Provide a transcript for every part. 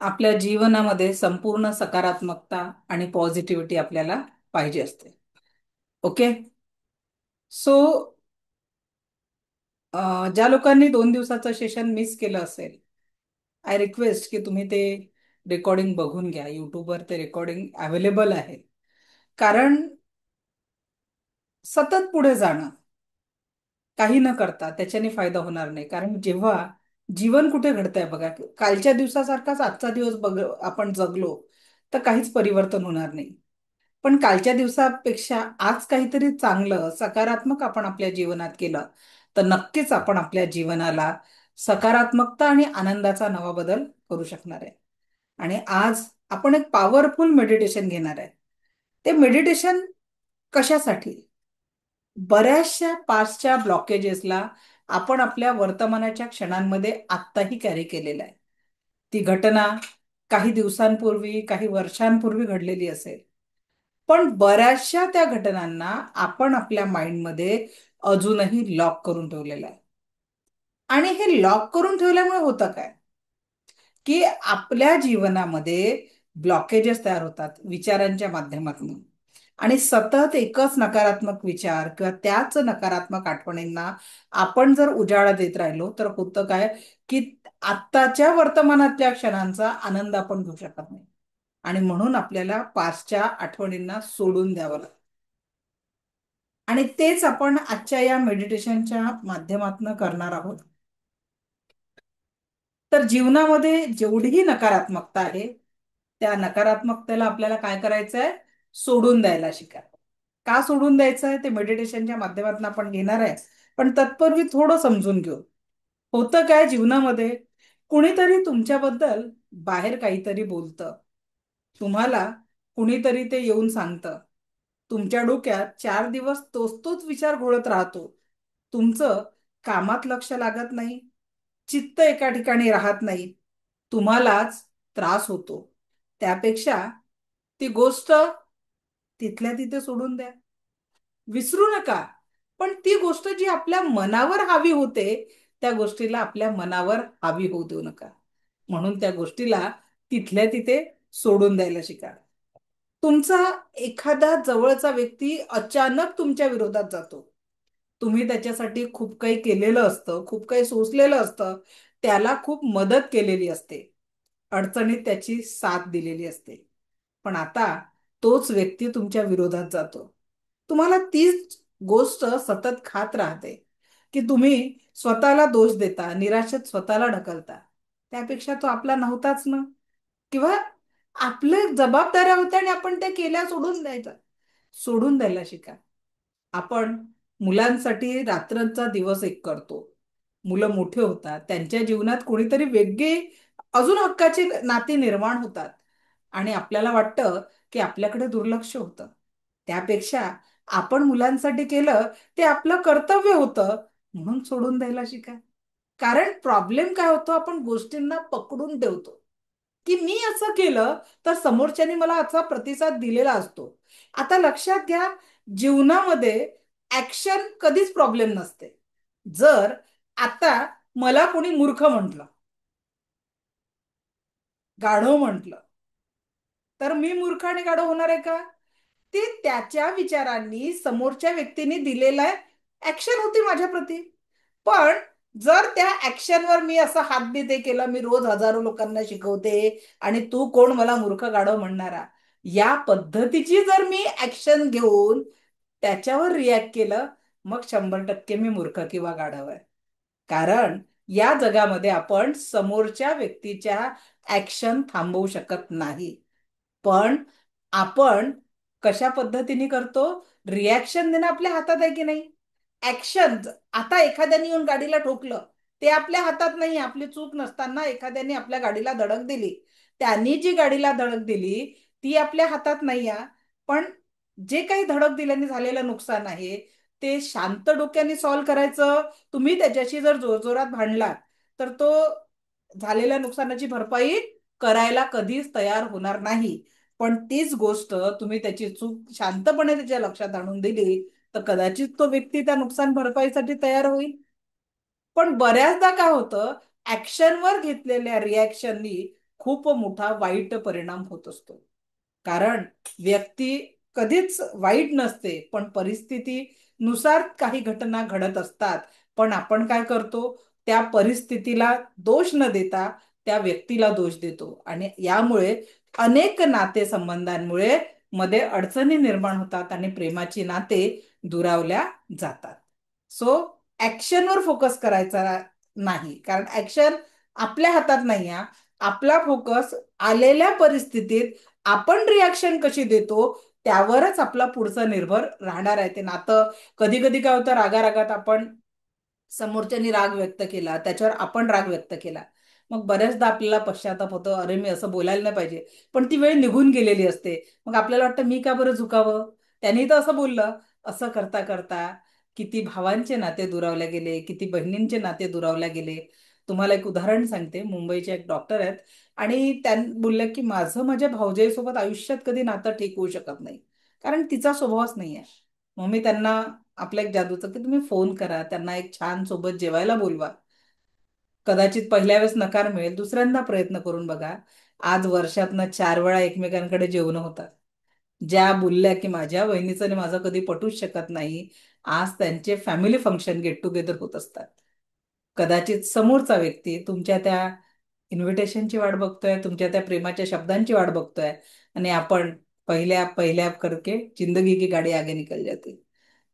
आपल्या जीवनामध्ये संपूर्ण सकारात्मकता आणि पॉझिटिव्हिटी आपल्याला पाहिजे असते. ओके. सो ज्या लोकांनी 2 दिवसाचं सेशन मिस केलं असेल, आय रिक्वेस्ट की तुम्ही ते रेकॉर्डिंग बघून घ्या. युट्यूबवर ते रेकॉर्डिंग अवेलेबल आहे. कारण सतत पुढे जाणं, काही न करता त्याच्याने फायदा होणार नाही. कारण जेव्हा जीवन कुठे घडतंय बघा, कालच्या दिवसासारखाच आजचा दिवस बघ आपण जगलो तर काहीच परिवर्तन होणार नाही. पण कालच्या दिवसापेक्षा आज काहीतरी चांगलं सकारात्मक आपण आपल्या जीवनात केलं तर नक्कीच आपण आपल्या जीवनाला सकारात्मकता आणि आनंदाचा नवा बदल करू शकणार आहे. आणि आज आपण एक पॉवरफुल मेडिटेशन घेणार आहे. ते मेडिटेशन कशासाठी? बऱ्याचशा पास्टच्या ब्लॉकेजेसला आपण आपल्या वर्तमानाच्या क्षणांमध्ये आत्ताही कॅरी केलेलं आहे. ती घटना काही दिवसांपूर्वी, काही वर्षांपूर्वी घडलेली असेल, पण बऱ्याचशा त्या घटनांना आपण आपल्या माइंडमध्ये अजूनही लॉक करून ठेवलेलं आहे. आणि हे लॉक करून ठेवल्यामुळे होतं काय, की आपल्या जीवनामध्ये ब्लॉकेजेस तयार होतात विचारांच्या माध्यमातून. आणि सतत एकच नकारात्मक विचार किंवा त्याच नकारात्मक आठवणींना आपण जर उजाळा देत राहिलो तर होतं काय, की आत्ताच्या वर्तमानातल्या क्षणांचा आनंद आपण घेऊ शकत नाही. आणि म्हणून आपल्याला पास्टच्या आठवणींना सोडून द्यावं लागतं. आणि तेच आपण आजच्या या मेडिटेशनच्या माध्यमातून करणार आहोत. तर जीवनामध्ये जेवढीही नकारात्मकता आहे, त्या नकारात्मकतेला आपल्याला काय करायचंय? सोडून द्यायला शिका. का सोडून द्यायचं आहे ते मेडिटेशनच्या माध्यमातून आपण घेणार आहे. पण तत्पूर्वी थोडं समजून घेऊ. होतं काय जीवनामध्ये, कुणीतरी तुमच्याबद्दल बाहेर काहीतरी बोलतं, तुम्हाला कुणीतरी ते येऊन सांगतं, तुमच्या डोक्यात 4 दिवस तोच तोच विचार घोळत राहतो. तुमचं कामात लक्ष लागत नाही, चित्त एका ठिकाणी राहत नाही, तुम्हालाच त्रास होतो. त्यापेक्षा ती गोष्ट तिथल्या तिथे सोडून द्या, विसरू नका. पण ती गोष्ट जी आपल्या मनावर हावी होते, त्या गोष्टीला आपल्या मनावर हावी होऊ देऊ नका. म्हणून त्या गोष्टीला तिथल्या तिथे सोडून द्यायला शिका. तुमचा एखादा जवळचा व्यक्ती अचानक तुमच्या विरोधात जातो, तुम्ही त्याच्यासाठी खूप काही केलेलं असतं, खूप काही सोसलेलं असतं, त्याला खूप मदत केलेली असते, अडचणीत त्याची साथ दिलेली असते. पण आता तोच व्यक्ती तुमच्या विरोधात जातो, तुम्हाला तीच गोष्ट सतत खात राहते, की तुम्ही स्वतःला दोष देता, निराशेत स्वतःला ढकलता. त्यापेक्षा तो आपला नव्हताच ना, किंवा आपल्या जबाबदाऱ्या होत्या आणि आपण त्या केल्या, सोडून द्यायचा. सोडून द्यायला शिका. आपण मुलांसाठी रात्रंचा दिवस एक करतो, मुलं मोठे होतात, त्यांच्या जीवनात कोणीतरी वेगळी अजून हक्काची नाती निर्माण होतात. आणि आपल्याला वाटतं की आपल्याकडे दुर्लक्ष होतं. त्यापेक्षा आपण मुलांसाठी केलं ते आपलं कर्तव्य होतं, म्हणून सोडून द्यायला शिका. कारण प्रॉब्लेम काय होतो, आपण गोष्टींना पकडून ठेवतो, की मी असं केलं तर समोरच्यानी मला असा प्रतिसाद दिलेला असतो. आता लक्षात घ्या, जीवनामध्ये ऍक्शन कधीच प्रॉब्लेम नसते. जर आता मला कोणी मूर्ख म्हटलं, गाढव म्हटलं, तर मी मूर्ख आणि गाढव होणार आहे का? ते त्याच्या विचारांनी समोरच्या व्यक्तीने दिलेला ऍक्शन होती माझ्या प्रती. पण जर त्या ऍक्शनवर मी असं हातबीत हे केलं, मी रोज हजारो लोकांना शिकवते आणि तू कोण मला मूर्ख गाढव म्हणणारा, या पद्धतीची जर मी ऍक्शन घेऊन त्याच्यावर रिॲक्ट केलं, मग 100% मी मूर्ख किंवा गाढव आहे. कारण या जगामध्ये आपण समोरच्या व्यक्तीच्या ऍक्शन थांबवू शकत नाही. पण आपण कशा पद्धतीने करतो? रिॲक्शन देणं आपल्या हातात आहे की नाही? ऍक्शन, आता एखाद्याने येऊन गाडीला ठोकलं, ते आपल्या हातात नाही. आपली चूक नसताना एखाद्याने आपल्या गाडीला धडक दिली, त्यांनी जी गाडीला धडक दिली ती आपल्या हातात नाही आहे. पण जे काही धडक दिल्याने झालेलं नुकसान आहे ते शांत डोक्याने सॉल्व्ह करायचं. तुम्ही त्याच्याशी जर जोरजोरात भांडलात तर तो झालेल्या नुकसानाची भरपाई करायला कधीच तयार होणार नाही. पण तीच गोष्ट तुम्ही त्याची चूक शांतपणे त्याच्या लक्षात आणून दिली तर कदाचित तो व्यक्ती त्या नुकसान भरपाईसाठी तयार होईल. पण बऱ्याचदा काय होतं, ऍक्शनवर घेतलेल्या रिॲक्शननी खूप मोठा वाईट परिणाम होत असतो. कारण व्यक्ती कधीच वाईट नसते, पण परिस्थितीनुसार काही घटना घडत असतात. पण आपण काय करतो, त्या परिस्थितीला दोष न देता त्या व्यक्तीला दोष देतो, आणि यामुळे अनेक नातेसंबंधांमुळे मध्ये अडचणी निर्माण होतात आणि प्रेमाची नाते दुरावल्या जातात. सो ऍक्शनवर फोकस करायचा नाही, कारण ऍक्शन आपल्या हातात नाही आहे. आपला फोकस आलेल्या परिस्थितीत आपण रिॲक्शन कशी देतो त्यावरच आपला पुढचं निर्भर राहणार आहे. ते नातं कधी कधी काय होतं, रागारागात आपण समोरच्यानी राग व्यक्त केला, त्याच्यावर आपण राग व्यक्त केला, मग बऱ्याचदा आपल्याला पश्चाताप होतो, अरे मी असं बोलायला नाही पाहिजे. पण ती वेळ निघून गेलेली असते. मग आपल्याला वाटतं मी का बरं झुकावं, त्यांनी तर असं बोललं. असं करता करता किती भावांचे नाते दुरावले गेले, किती बहिणींचे नाते दुरावले गेले. तुम्हाला एक उदाहरण सांगते. मुंबईचे एक डॉक्टर आहेत, आणि त्या बोलल्या की माझं माझ्या भाऊजाईसोबत आयुष्यात कधी नातं ठीक होऊ शकत नाही, कारण तिचा स्वभावच नाही आहे. मग मी त्यांना आपलं एक जादूचं की तुम्ही फोन करा, त्यांना एक छान सोबत जेवायला बोलवा. कदाचित पहिल्या वेळेस नकार मिळेल, दुसऱ्यांदा प्रयत्न करून बघा. आज वर्षातनं 4 वेळा एकमेकांकडे जेवणं होतात. ज्या बोलल्या की माझ्या वहिनीचं आणि माझं कधी पटूच शकत नाही, आज त्यांचे फॅमिली फंक्शन गेट टुगेदर होत असतात. कदाचित समोरचा व्यक्ती तुमच्या त्या इन्व्हिटेशनची वाट बघतोय, तुमच्या त्या प्रेमाच्या शब्दांची वाट बघतोय, आणि आपण पहिल्या पहिल्या करके जिंदगी की गाडी आगे निकल जाते.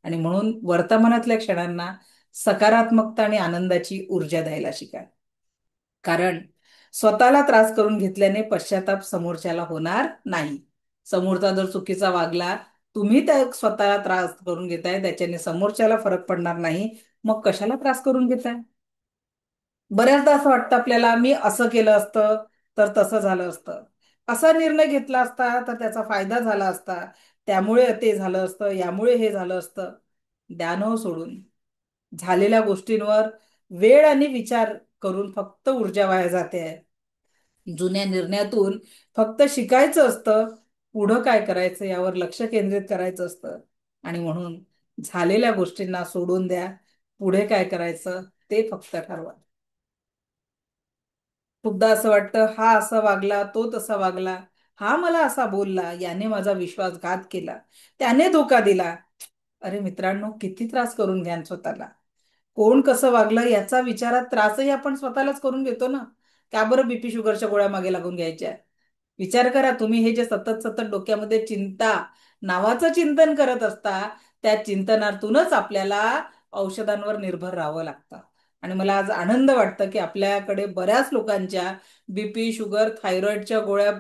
आणि म्हणून वर्तमानातल्या क्षणांना सकारात्मकता आणि आनंदाची ऊर्जा द्यायला शिका. कारण स्वतःला त्रास करून घेतल्याने पश्चाताप समोरच्याला होणार नाही. समोरचा जर चुकीचा वागला, तुम्ही त्या स्वतःला त्रास करून घेताय, त्याच्याने समोरच्याला फरक पडणार नाही. मग कशाला त्रास करून घेताय? बऱ्याचदा असं वाटतं आपल्याला, मी असं केलं असतं तर तसं झालं असतं, असा निर्णय घेतला असता तर त्याचा फायदा झाला असता, त्यामुळे ते झालं असतं, यामुळे हे झालं असतं. द्या न सोडून. झालेल्या गोष्टींवर वेळ आणि विचार करून फक्त ऊर्जा वाया जाते आहे. जुन्या निर्णयातून फक्त शिकायचं असतं, पुढं काय करायचं यावर लक्ष केंद्रित करायचं असतं. आणि म्हणून झालेल्या गोष्टींना सोडून द्या, पुढे काय करायचं ते फक्त ठरवा. खूपदा असं वाटतं, हा असा वागला, तो तसा वागला, हा मला असा बोलला, याने माझा विश्वासघात केला, त्याने धोका दिला. अरे मित्रांनो, किती त्रास करून घ्यान स्वतःला. कोण कसं वागलं याचा विचारात त्रासही आपण स्वतःलाच करून घेतो ना. का बरं बीपी शुगरच्या गोळ्या मागे लागून घ्यायच्या? विचार करा, तुम्ही हे जे सतत सतत डोक्यामध्ये चिंता नावाचं चिंतन करत असता, त्या चिंतनातूनच आपल्याला औषधांवर निर्भर राहावं लागतं. आणि मला आज आनंद वाटतं की आपल्याकडे बऱ्याच लोकांच्या बीपी शुगर थायरॉइडच्या गोळ्या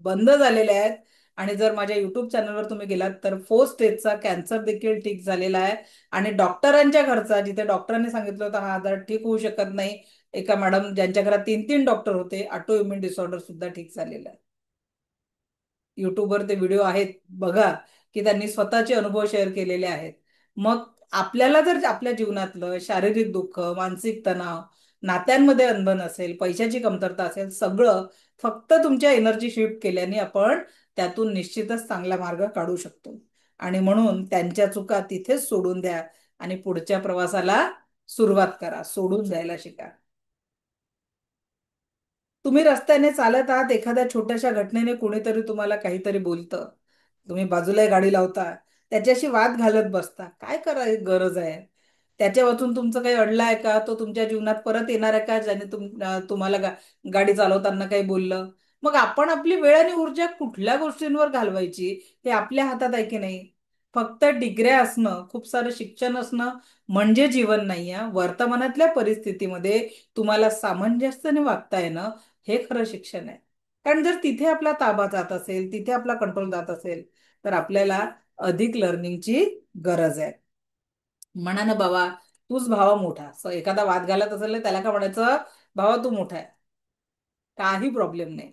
बंद झालेल्या आहेत. आणि जर माझ्या युट्यूब चॅनलवर तुम्ही गेलात तर 4 स्टेजचा कॅन्सर देखील ठीक झालेला आहे. आणि डॉक्टरांच्या घरचा, जिथे डॉक्टरांनी सांगितलं होतं हा आजार ठीक होऊ शकत नाही, एका मॅडम ज्यांच्या घरात 3 3 डॉक्टर होते, ऑटो इम्युन डिसऑर्डर सुद्धा ठीक झालेला आहे. युट्यूबवर ते व्हिडिओ आहेत, बघा, की त्यांनी स्वतःचे अनुभव शेअर केलेले आहेत. मग आपल्याला जर आपल्या जीवनातलं शारीरिक दुःख, मानसिक तणाव, नात्यांमध्ये अनबन असेल, पैशाची कमतरता असेल, सगळं फक्त तुमच्या एनर्जी शिफ्ट केल्याने आपण त्यातून निश्चितच चांगला मार्ग काढू शकतो. आणि म्हणून त्यांच्या चुका तिथेच सोडून द्या आणि पुढच्या प्रवासाला सुरुवात करा. सोडून द्यायला शिका. तुम्ही रस्त्याने चालत आहात, एखाद्या छोट्याशा घटनेने कोणीतरी तुम्हाला काहीतरी बोलतं, तुम्ही बाजूला गाडी लावता, त्याच्याशी वाद घालत बसता, काय करायची गरज आहे? त्याच्या वाचून तुमचं काही अडलं आहे का? तो तुमच्या जीवनात परत येणार आहे का, ज्याने तुम्हाला गाडी चालवताना काही बोललं? मग आपण आपली वेळ आणि ऊर्जा कुठल्या गोष्टींवर घालवायची हे आपल्या हातात आहे की नाही? फक्त डिग्र्या असणं, खूप सारं शिक्षण असणं म्हणजे जीवन नाही आहे. वर्तमानातल्या परिस्थितीमध्ये तुम्हाला सामंजस्याने वागता येणं हे खरं शिक्षण आहे. कारण जर तिथे आपला ताबा जात असेल, तिथे आपला कंट्रोल जात असेल, तर आपल्याला अधिक लर्निंगची गरज आहे. म्हणा ना बाबा, तूच भावा मोठा. एखादा वाद घालत असेल ना, त्याला काय म्हणायचं, भावा तू मोठा आहे, काही प्रॉब्लेम नाही.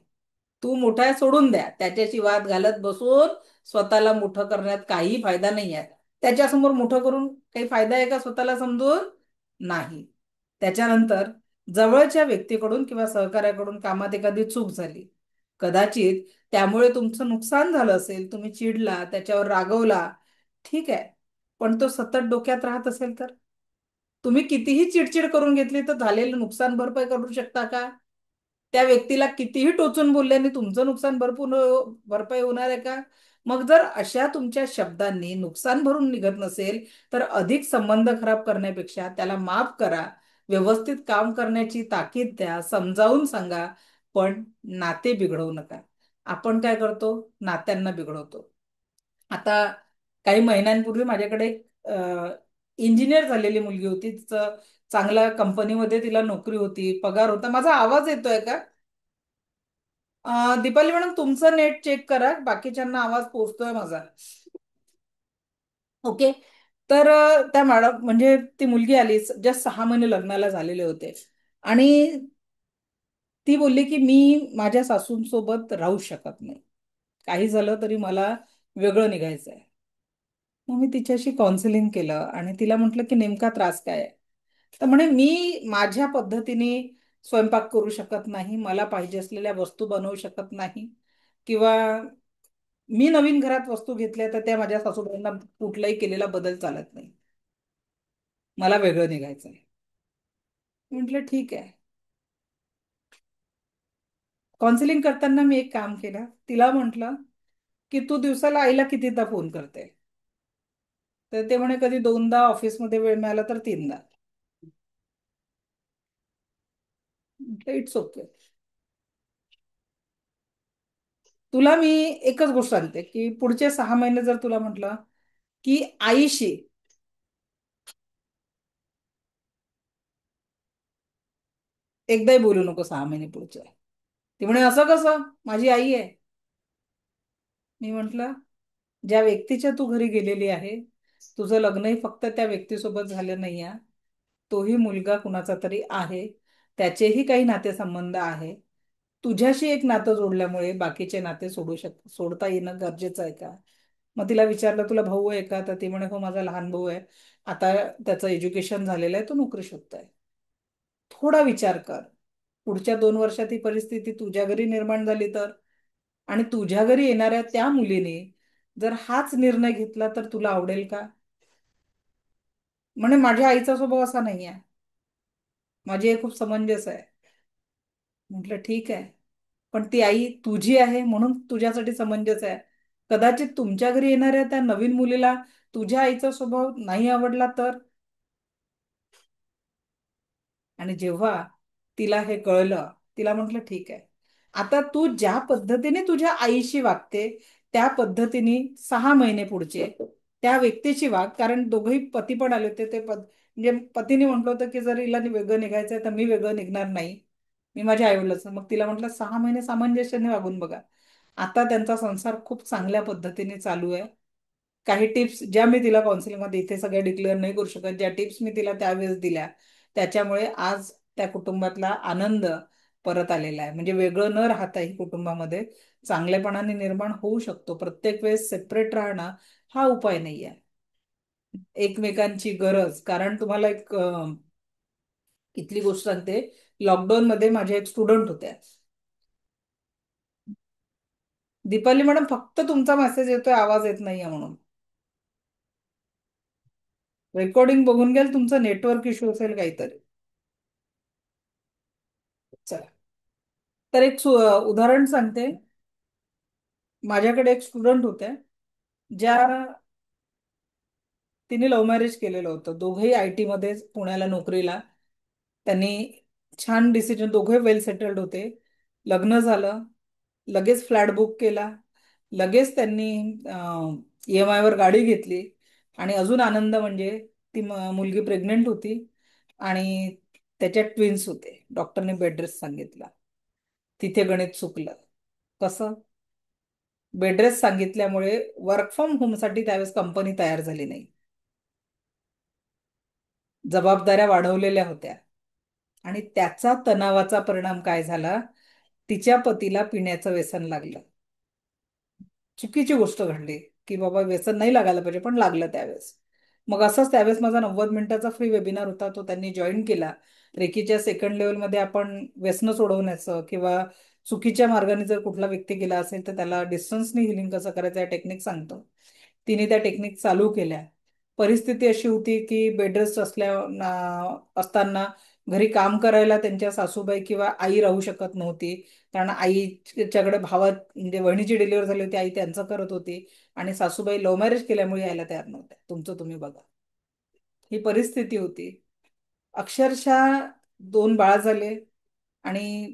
तू मोठा आहे, सोडून द्या. त्याच्याशी वाद घालत बसून स्वतःला मोठं करण्यात काही फायदा नाही आहे. त्याच्यासमोर मोठं करून काही फायदा आहे का स्वतःला समजून? नाही. त्याच्यानंतर जवळच्या व्यक्तीकडून किंवा सहकार्याकडून कामात एखादी चूक झाली, कदाचित त्यामुळे तुमचं नुकसान झालं असेल, तुम्ही चिडला, त्याच्यावर रागवला, ठीक आहे. पण तो सतत डोक्यात राहत असेल तर तुम्ही कितीही चिडचिड करून घेतली तर झालेलं नुकसान भरपाई करू शकता का? त्या व्यक्तीला कितीही टोचून बोलल्याने तुमचं नुकसान भरपाई होणार आहे का? मग जर अशा तुमच्या शब्दांनी नुकसान भरून निघत नसेल, तर अधिक संबंध खराब करण्यापेक्षा त्याला माफ करा, व्यवस्थित काम करण्याची ताकीद द्या, समजावून सांगा, पण नाते बिघडवू नका. आपण काय करतो? नात्यांना बिघडवतो. आता काही महिन्यांपूर्वी माझ्याकडे इंजिनियर झालेली मुलगी होती. तिचं चांगल्या कंपनीमध्ये तिला नोकरी होती, पगार होता. माझा आवाज येतोय का? दीपाली मॅडम, तुमचं नेट चेक करा, बाकीच्यांना आवाज पोहोचतोय माझा. ओके. तर त्या मॅडम म्हणजे ती मुलगी आली, जस्ट 6 महिने लग्नाला झालेले होते. आणि ती बोलली की मी माझ्या सासूंसोबत राहू शकत नाही, काही झालं तरी मला वेगळं निघायचं आहे. मग मी तिच्याशी काउन्सिलिंग केलं आणि तिला म्हटलं की नेमका त्रास काय आहे. तर म्हणे मी माझ्या पद्धतीने स्वयंपाक करू शकत नाही, मला पाहिजे असलेल्या वस्तू बनवू शकत नाही, किंवा मी नवीन घरात वस्तू घेतल्या तर त्या माझ्या सासूबाईंना कुठलाही केलेला बदल चालत नाही, मला वेगळं निघायचं आहे. म्हटलं ठीक आहे. काउन्सिलिंग करताना मी एक काम केलं, तिला म्हटलं की तू दिवसाला आईला कितीदा फोन करते? तर ते म्हणे कधी दोनदा, ऑफिसमध्ये वेळ मिळाला तर तीनदा. म्हटलं इट्स ओके. तुला मी एकच गोष्ट सांगते की पुढचे 6 महिने जर तुला म्हटलं की आईशी एकदाही बोलू नको 6 महिने पुढचे. ती म्हणे असं कसं, माझी आई आहे. मी म्हंटल, ज्या व्यक्तीच्या तू घरी गेलेली आहे, तुझं लग्नही फक्त त्या व्यक्तीसोबत झालं नाही आहे, तोही मुलगा कुणाचा तरी आहे, त्याचेही काही नातेसंबंध आहे. तुझ्याशी एक नातं जोडल्यामुळे बाकीचे नाते सोडता येणं गरजेचं आहे का? मग तिला विचारलं तुला भाऊ आहे का? तर ती म्हणे हो, माझा लहान भाऊ आहे, आता त्याचं एज्युकेशन झालेलं आहे, तो नोकरी शोधतोय. थोडा विचार कर, पुढच्या 2 वर्षात ही परिस्थिती तुझ्या घरी निर्माण झाली तर, आणि तुझ्या घरी येणाऱ्या त्या मुलीने जर हाच निर्णय घेतला तर तुला आवडेल का? म्हणे माझ्या आईचा स्वभाव असा नाही आहे, माझी आई खूप समंजस आहे. म्हटलं ठीक आहे, पण ती आई तुझी आहे म्हणून तुझ्यासाठी समंजस आहे. कदाचित तुमच्या घरी येणाऱ्या त्या नवीन मुलीला तुझ्या आईचा स्वभाव नाही आवडला तर. आणि जेव्हा तिला हे कळलं, तिला म्हटलं ठीक आहे, आता तू ज्या पद्धतीने तुझ्या आईशी वागते त्या पद्धतीने 6 महिने पुढचे त्या व्यक्तीची वाग. कारण दोघही पती पण आले होते, म्हणजे पतीने म्हटलं होतं की जर हिला वेगळं निघायचंय तर मी वेगळं निघणार नाही, मी माझ्या आईवडिलांचं. मग तिला म्हटलं 6 महिने सामंजस्याने वागून बघा. आता त्यांचा संसार खूप चांगल्या पद्धतीने चालू आहे. काही टिप्स ज्या मी तिला काउन्सिलिंगमध्ये, इथे सगळ्या डिक्लेअर नाही करू शकत, ज्या टिप्स मी तिला त्यावेळेस दिल्या त्याच्यामुळे आज त्या कुटुंबातला आनंद परत आलेला आहे. म्हणजे वेगळं न राहताही कुटुंबामध्ये चांगलेपणाने निर्माण होऊ शकतो. प्रत्येक वेळेस सेपरेट राहणं हा उपाय नाही आहे. एकमेकांची गरज, कारण तुम्हाला एक इथली गोष्ट सांगते. लॉकडाऊन मध्ये माझ्या एक स्टुडंट होत्या. दीपाली मॅडम, फक्त तुमचा मेसेज येतोय, आवाज येत नाहीये म्हणून. रेकॉर्डिंग बघून घ्याल, तुमचा नेटवर्क इश्यू असेल काहीतरी. चला, तर एक उदाहरण सांगते. माझ्याकडे एक स्टुडंट होत्या, ज्या तिने लव्ह मॅरेज केलेलं होतं. दोघेही आय टी मध्ये पुण्याला नोकरीला. त्यांनी छान डिसिजन, दोघे वेल सेटल्ड होते. लग्न झालं, लगेच फ्लॅट बुक केला, लगेच त्यांनी EMI वर गाडी घेतली. आणि अजून आनंद म्हणजे ती मुलगी प्रेग्नेंट होती आणि त्याच्यात ट्विन्स होते. डॉक्टरने बेड रेस्ट सांगितला. तिथे गणित चुकलं. कसं? बेड रेस्ट सांगितल्यामुळे वर्क फ्रॉम होम साठी त्यावेळेस कंपनी तयार झाली नाही, जबाबदाऱ्या वाढवलेल्या होत्या. आणि त्याचा तणावाचा परिणाम काय झाला? तिच्या पतीला पिण्याचं व्यसन लागलं. चुकीची गोष्ट घडली की बाबा व्यसन नाही लागायला पाहिजे, पण लागलं त्यावेळेस. मग असंच त्यावेळेस माझा 90 मिनिटाचा फ्री वेबिनार होता, तो त्यांनी जॉईन केला. रेकीच्या सेकंड लेवलमध्ये आपण व्यसन सोडवण्याचं किंवा चुकीच्या मार्गाने जर कुठला व्यक्ती गेला असेल तर त्याला डिस्टन्सनी हिलिंग कसं करायचं या टेक्निक सांगतो. तिने त्या टेक्निक चालू केल्या. परिस्थिती अशी होती की बेडरेस्ट असताना घरी काम करायला त्यांच्या सासूबाई किंवा आई राहू शकत नव्हती. कारण आईच्याकडे भावात म्हणजे वहिनीची डिलिव्हरी झाली होती, आई त्यांचं करत होती. आणि सासूबाई लव्ह मॅरेज केल्यामुळे यायला तयार नव्हत्या. तुमचं तुम्ही बघा, ही परिस्थिती होती. अक्षरशः दोन बाळा झाले. आणि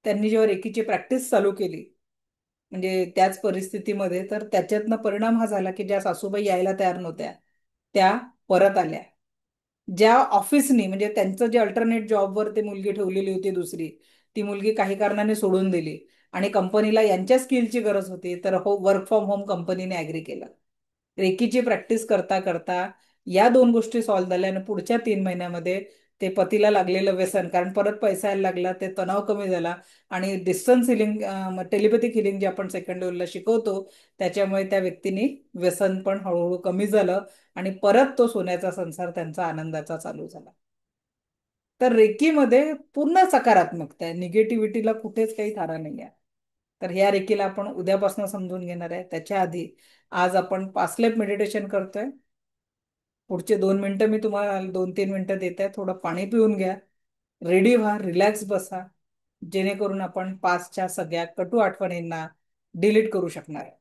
त्यांनी जेव्हा रेकीची प्रॅक्टिस चालू केली, म्हणजे त्याच परिस्थितीमध्ये, तर त्याच्यातनं परिणाम हा झाला की ज्या सासूबाई यायला तयार नव्हत्या त्या परत आल्या. ज्या ऑफिसनी म्हणजे त्यांचं जे अल्टरनेट जॉबवर ते मुलगी ठेवलेली होती दुसरी, ती मुलगी काही कारणाने सोडून दिली. आणि कंपनीला यांच्या स्किलची गरज होती, तर वर्क फ्रॉम होम कंपनीने ऍग्री केलं. रेकीची प्रॅक्टिस करता करता या दोन गोष्टी सॉल्व्ह झाल्या. आणि पुढच्या 3 महिन्यामध्ये ते पतीला लागलेलं व्यसन, कारण परत पैसा यायला लागला, ते तणाव कमी झाला. आणि डिस्टन्स हिलिंग, टेलिपॅथिक हिलिंग जे आपण सेकंड लेवलला शिकवतो, त्याच्यामुळे त्या व्यक्तीने व्यसन पण हळूहळू कमी झालं. आणि परत तो सोन्याचा संसार त्यांचा आनंदाचा चालू झाला. तर रेकीमध्ये पूर्ण सकारात्मकता आहे, निगेटिव्हिटीला कुठेच काही थारा नाही आहे. तर ह्या रेकीला आपण उद्यापासून समजून घेणार आहे. त्याच्या आधी आज आपण 5 स्टेप मेडिटेशन करतोय. पुढचे 2 मिनिटं मी तुम्हाला 2-3 मिनिटं देत आहे. थोडं पाणी पिऊन घ्या, रेडी व्हा, रिलॅक्स बसा, जेणेकरून आपण पास्टच्या सगळ्या कटू आठवणींना डिलीट करू शकणार आहे.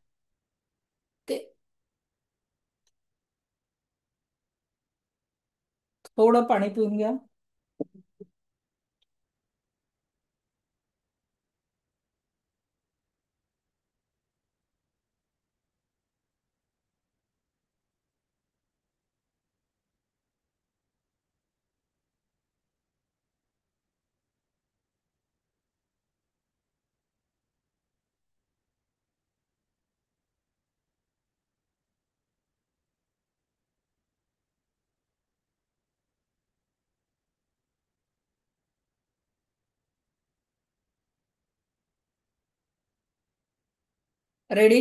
ते थोडं पाणी पिऊन घ्या. रेडी?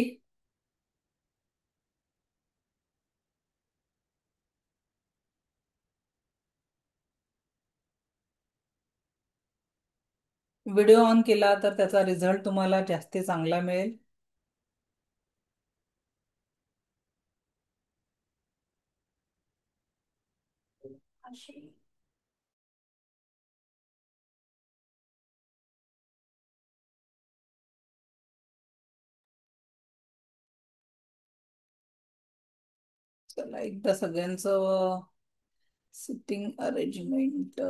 व्हिडिओ ऑन केला तर त्याचा रिझल्ट तुम्हाला जास्ती चांगला मिळेल. चला, एकदा सगळ्यांचं सिटिंग अरेंजमेंट.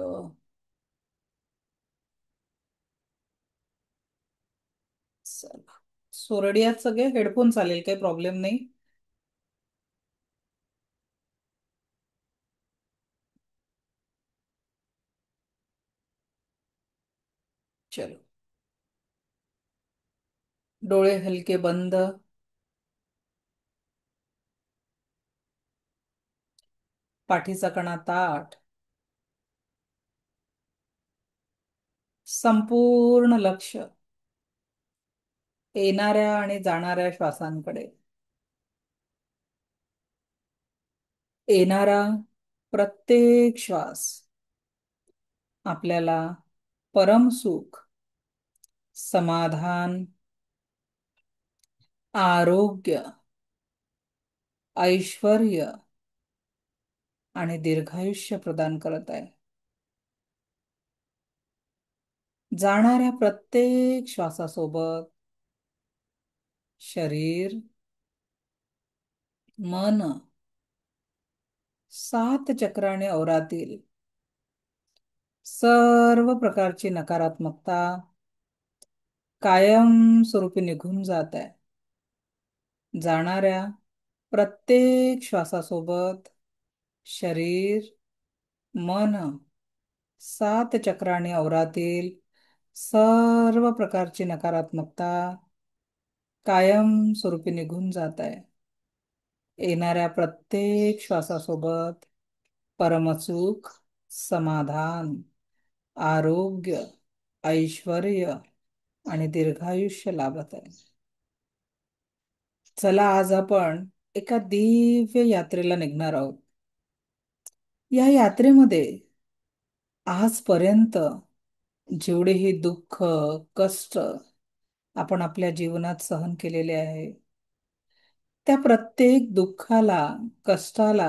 चला, सोरडी आहात सगळे, हेडफोन चालेल, काही प्रॉब्लेम नाही. चलो, डोळे हलके बंद, पाठीचा कणा ताठ, संपूर्ण लक्ष येणाऱ्या आणि जाणाऱ्या श्वासांकडे. येणारा प्रत्येक श्वास आपल्याला परम सुख, समाधान, आरोग्य, ऐश्वर्य आणि दीर्घायुष्य प्रदान करत आहे. जाणाऱ्या प्रत्येक श्वासासोबत शरीर, मन, 7 चक्राने औरातील सर्व प्रकारची नकारात्मकता कायमस्वरूपी निघून जात आहे. जाणाऱ्या प्रत्येक श्वासासोबत शरीर, मन, 7 चक्राने औरातील सर्व प्रकारची नकारात्मकता कायमस्वरूपी निघून जात आहे. येणाऱ्या प्रत्येक श्वासासोबत परमसुख, समाधान, आरोग्य, ऐश्वर्य आणि दीर्घायुष्य लाभत आहे. चला, आज आपण एका दिव्य यात्रेला निघणार आहोत. या यात्रेमध्ये आजपर्यंत जेवढेही दुःख, कष्ट आपण आपल्या जीवनात सहन केलेले आहे, त्या प्रत्येक दुःखाला, कष्टाला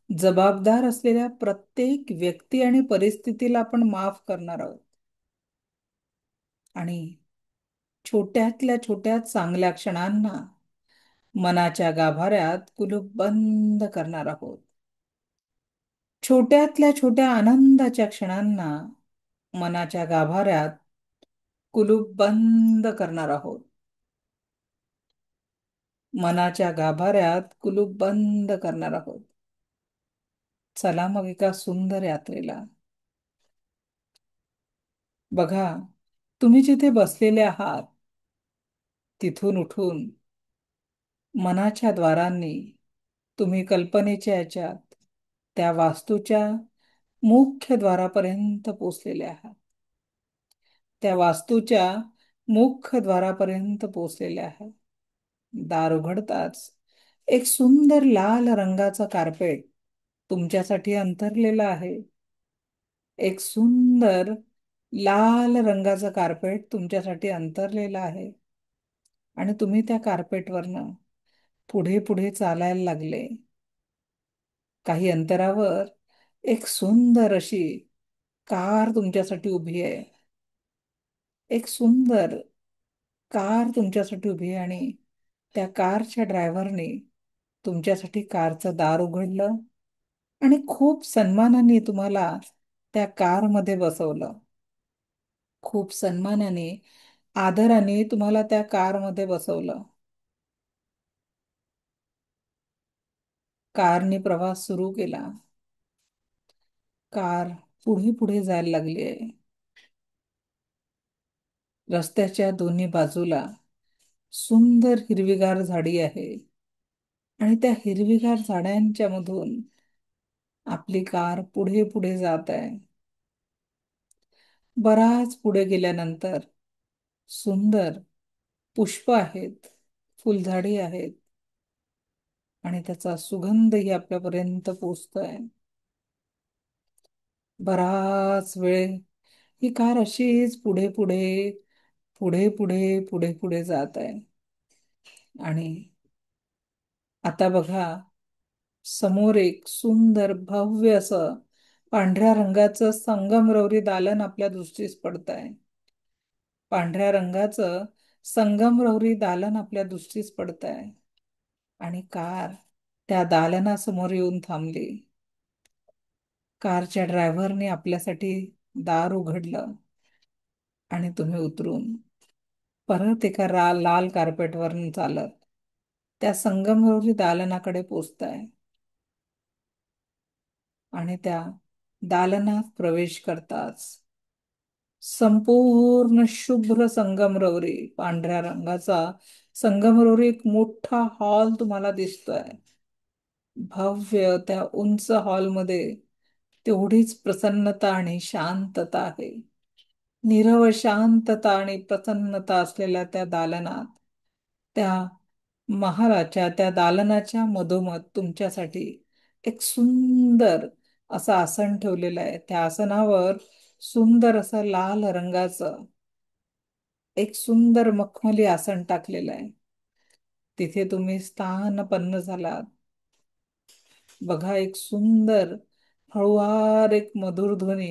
जबाबदार असलेल्या प्रत्येक व्यक्ती आणि परिस्थितीला आपण माफ करणार आहोत. आणि छोट्यातल्या छोट्या चांगल्या क्षणांना मनाच्या गाभाऱ्यात कुलूप बंद करणार आहोत. छोट्यातल्या छोट्या आनंदाच्या क्षणांना मनाच्या गाभाऱ्यात कुलूप बंद करणार आहोत. मनाच्या गाभाऱ्यात कुलूप बंद करणार आहोत. चला मग एका सुंदर यात्रेला. बघा, तुम्ही जिथे बसलेले आहात तिथून उठून मनाच्या द्वारांनी तुम्ही कल्पनेच्या याच्यात त्या वास्तूच्या मुख्य द्वारापर्यंत पोचलेले आहात. त्या वास्तूच्या मुख्य द्वारापर्यंत पोचलेले आहात. दार उघडताच एक सुंदर लाल रंगाचं कार्पेट तुमच्यासाठी अंथरलेलं आहे. एक सुंदर लाल रंगाचं कार्पेट तुमच्यासाठी अंथरलेलं आहे. आणि तुम्ही त्या कार्पेटवरनं पुढे पुढे चालायला लागले. काही अंतरावर एक सुंदर अशी कार तुमच्यासाठी उभी आहे. एक सुंदर कार तुमच्यासाठी उभी आहे आणि त्या कारच्या ड्रायव्हरने तुमच्यासाठी कारचं दार उघडलं आणि खूप सन्मानाने तुम्हाला त्या कारमध्ये बसवलं. खूप सन्मानाने, आदराने तुम्हाला त्या कारमध्ये बसवलं. कारने प्रवास सुरू केला. कार पुढे पुढे जायला लागली आहे. रस्त्याच्या दोन्ही बाजूला सुंदर हिरवीगार झाडी आहे आणि त्या हिरवीगार झाडांच्या मधून आपली कार पुढे पुढे जात आहे. बराच पुढे गेल्यानंतर सुंदर पुष्प आहेत, फुलझाडी आहेत आणि त्याचा सुगंधही आपल्यापर्यंत पोचतोय. बराच वेळ ही कार अशीच पुढे पुढे पुढे पुढे पुढे पुढे जात आहे. आणि आता बघा, समोर एक सुंदर भव्य असं पांढऱ्या रंगाचं संगमरवरी दालन आपल्या दृष्टीस पडत आहे. पांढऱ्या रंगाचं संगमरवरी दालन आपल्या दृष्टीस पडत आहे. आणि कार त्या दालनासमोर येऊन थांबली. कारच्या ड्रायव्हरने आपल्यासाठी दार उघडलं आणि तुम्ही उतरून परत एका लाल कार्पेटवर चालत त्या संगमरवरी दालनाकडे पोचताय. आणि त्या दालनात प्रवेश करताच संपूर्ण शुभ्र संगमरवरी पांढऱ्या रंगाचा संगमरवरी एक मोठा हॉल तुम्हाला दिसतोय. भव्य त्या उंच हॉलमध्ये तेवढीच प्रसन्नता आणि शांतता आहे. नीरव शांतता आणि प्रसन्नता असलेल्या त्या दालनात, त्या महालाच्या त्या दालनाच्या मधोमध तुमच्यासाठी एक सुंदर असं आसन ठेवलेलं आहे. त्या आसनावर सुंदर असं लाल रंगाचं एक सुंदर मखमली आसन टाकलेलं आहे. तिथे तुम्ही स्थानपन्न झालात. बघा, एक सुंदर हळुवार एक मधुर ध्वनी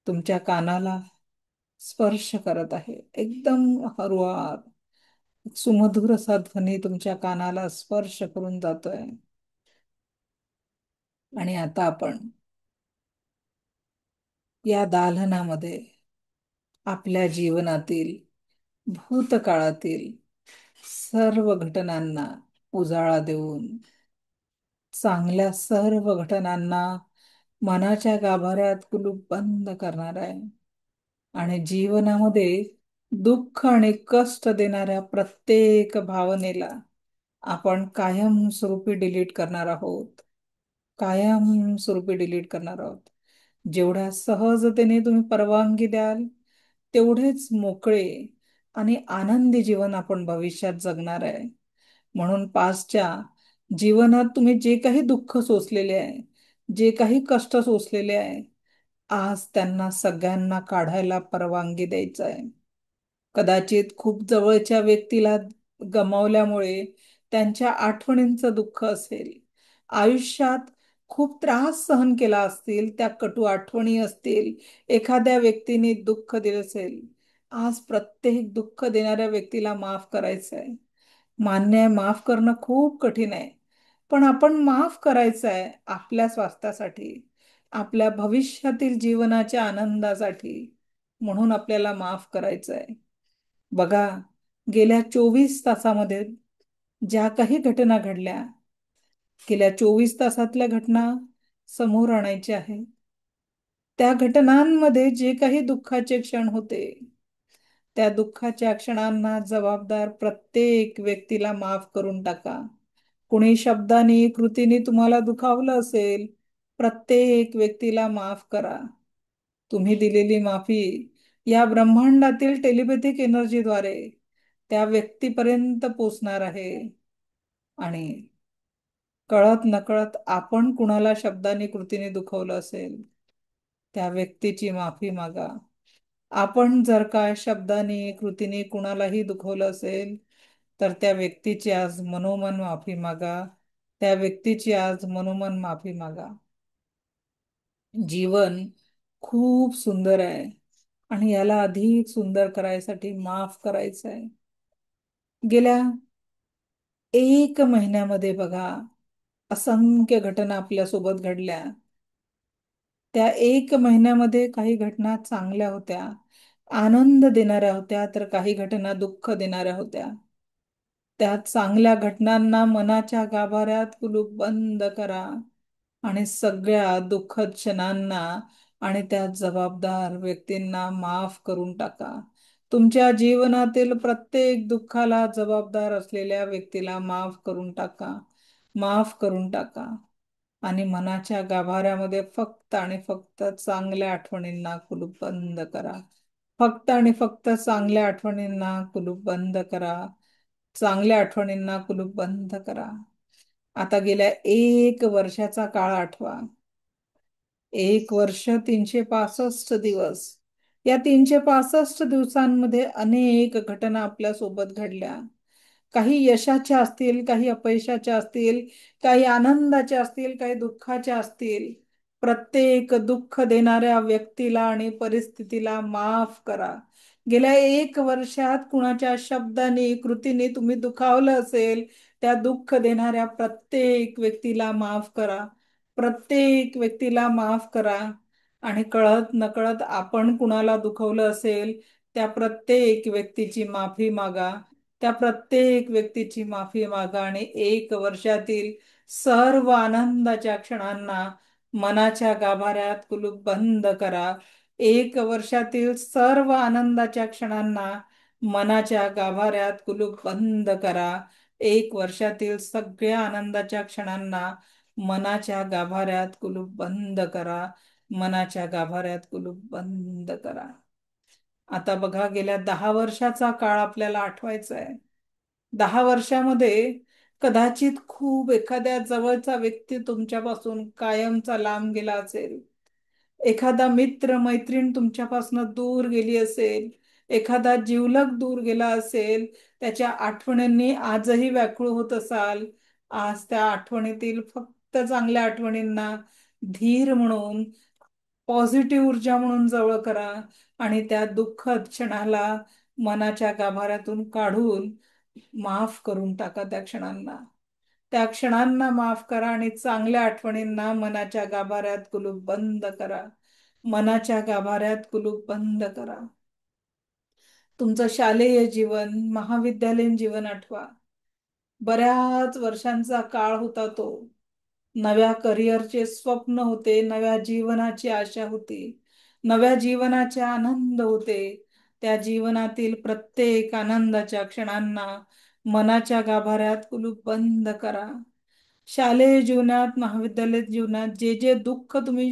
तुमच्या कानाला स्पर्श करत आहे. एकदम हळुवार सुमधुर असा ध्वनी तुमच्या कानाला स्पर्श करून जातोय. आणि आता आपण या दालनामध्ये आपल्या जीवनातील भूतकाळातील सर्व घटनांना उजाळा देऊन चांगल्या सर्व घटनांना मनाच्या गाभाऱ्यात कुलूप बंद करणार आहे. आणि जीवनामध्ये दुःख आणि कष्ट देणाऱ्या प्रत्येक भावनेला आपण कायमस्वरूपी डिलीट करणार आहोत. कायमस्वरूपी डिलीट करणार आहोत. जेवढ्या सहजतेने तुम्ही परवानगी द्याल तेवढेच मोकळे आणि आनंदी जीवन आपण भविष्यात जगणार आहे. म्हणून पास्टच्या जीवनात तुम्ही जे काही दुःख सोसलेले आहे, जे काही कष्ट सोसलेले आहे, आज त्यांना सगळ्यांना काढायला परवानगी द्यायचं आहे. कदाचित खूप जवळच्या व्यक्तीला गमावल्यामुळे त्यांच्या आठवणींचं दुःख असेल. आयुष्यात खूप त्रास सहन केला असतील, त्या कटू आठवणी असतील, एखाद्या व्यक्तीने दुःख दिलं असेल. आज प्रत्येक दुःख देणाऱ्या व्यक्तीला माफ करायचं आहे. मान्य आहे, माफ करणं खूप कठीण आहे. पण आपण माफ करायचं आहे आपल्या स्वास्थ्यासाठी, आपल्या भविष्यातील जीवनाच्या आनंदासाठी. म्हणून आपल्याला माफ करायचं आहे. बघा, गेल्या 24 तासामध्ये ज्या काही घटना घडल्या, गेल्या 24 तासातल्या घटना समोर आणायच्या आहेत. त्या घटनांमध्ये जे काही दुःखाचे क्षण होते, त्या दुःखाच्या क्षणांना जबाबदार प्रत्येक व्यक्तीला माफ करून टाका. कुणी शब्दाने, कृतीने तुम्हाला दुखावलं असेल, प्रत्येक व्यक्तीला माफ करा. तुम्ही दिलेली माफी या ब्रह्मांडातील टेलिपॅथिक एनर्जीद्वारे त्या व्यक्तीपर्यंत पोचणार आहे. आणि कळत नकळत आपण कुणाला शब्दाने, कृतीने दुखवलं असेल, त्या व्यक्तीची माफी मागा. आपण जर का शब्दाने, कृतीने कुणालाही दुखवलं असेल, तर त्या व्यक्तीची आज मनोमन माफी मागा. त्या व्यक्तीची आज मनोमन माफी मागा. जीवन खूप सुंदर आहे आणि याला अधिक सुंदर करायसाठी माफ करायचं आहे. गेल्या 1 महिन्यामध्ये बघा, असंख्य घटना आपल्यासोबत घडल्या. त्या 1 महिन्यामध्ये काही घटना चांगल्या होत्या, आनंद देणाऱ्या होत्या, तर काही घटना दुःख देणाऱ्या होत्या. त्या चांगल्या घटनांना मनाच्या गाभाऱ्यात कुलूप बंद करा आणि सगळ्या दुःखद क्षणांना आणि त्या जबाबदार व्यक्तींना माफ करून टाका. तुमच्या जीवनातील प्रत्येक दुःखाला जबाबदार असलेल्या व्यक्तीला माफ करून टाका. माफ करून टाका. आणि मनाच्या गाभाऱ्यामध्ये फक्त आणि फक्त चांगल्या आठवणींना कुलूप बंद करा. फक्त आणि फक्त चांगल्या आठवणींना कुलूप बंद करा. चांगल्या आठवणींना कुलूप बंद करा. आता गेल्या 1 वर्षाचा काळ आठवा. 1 वर्ष, 365 दिवस. या 365 दिवसांमध्ये अनेक घटना आपल्या सोबत घडल्या. काही यशाच्या असतील, काही अपयशाच्या असतील, काही आनंदाच्या असतील, काही दुःखाच्या असतील. प्रत्येक दुःख देणाऱ्या व्यक्तीला आणि परिस्थितीला माफ करा. गेल्या 1 वर्षात कुणाच्या शब्दाने, कृतीने तुम्ही दुखावलं असेल, त्या दुःख देणाऱ्या प्रत्येक व्यक्तीला माफ करा. प्रत्येक व्यक्तीला माफ करा. आणि कळत नकळत आपण कुणाला दुखवलं असेल, त्या प्रत्येक व्यक्तीची माफी मागा. त्या प्रत्येक व्यक्तीची माफी मागा आणि 1 वर्षातील सर्व आनंदाच्या क्षणांना मनाच्या गाभाऱ्यात कुलूप बंद करा. 1 वर्षातील सर्व आनंदाच्या क्षणांना मनाच्या गाभाऱ्यात कुलूप बंद करा. 1 वर्षातील सगळ्या आनंदाच्या क्षणांना मनाच्या गाभाऱ्यात कुलूप बंद करा. मनाच्या गाभाऱ्यात कुलूप बंद करा. आता बघा, गेल्या 10 वर्षाचा काळ आपल्याला आठवायचा आहे. 10 वर्षामध्ये कदाचित खूप एखाद्या जवळचा व्यक्ती तुमच्यापासून कायमचा लांब गेला असेल. एखादा मित्र, मैत्रीण तुमच्यापासून दूर गेली असेल. एखादा जिवलग दूर गेला असेल. त्याच्या आठवणींनी आजही व्याकुळ होत असाल. आज त्या आठवणीतील फक्त चांगल्या आठवणींना धीर म्हणून, पॉझिटिव्ह ऊर्जा म्हणून जवळ करा आणि त्या दुःखद क्षणाला मनाच्या गाभाऱ्यातून काढून माफ करून टाका. त्या क्षणांना, त्या क्षणांना माफ करा आणि चांगल्या आठवणींना मनाच्या गाभाऱ्यात कुलूप बंद करा. मनाच्या गाभाऱ्यात कुलूप बंद करा. तुमचं शालेय जीवन, महाविद्यालयीन जीवन आठवा. बऱ्याच वर्षांचा काळ होता तो. नव्या करिअरचे स्वप्न होते, नव्या जीवनाची आशा होती, नव्या जीवनाचे आनंद होते. त्या जीवनातील प्रत्येक आनंदाच्या क्षणांना मनाच्या गाभाऱ्यात कुलूप बंद करा. शालेय जीवनात, महाविद्यालय जीवनात जे जे दुःख तुम्ही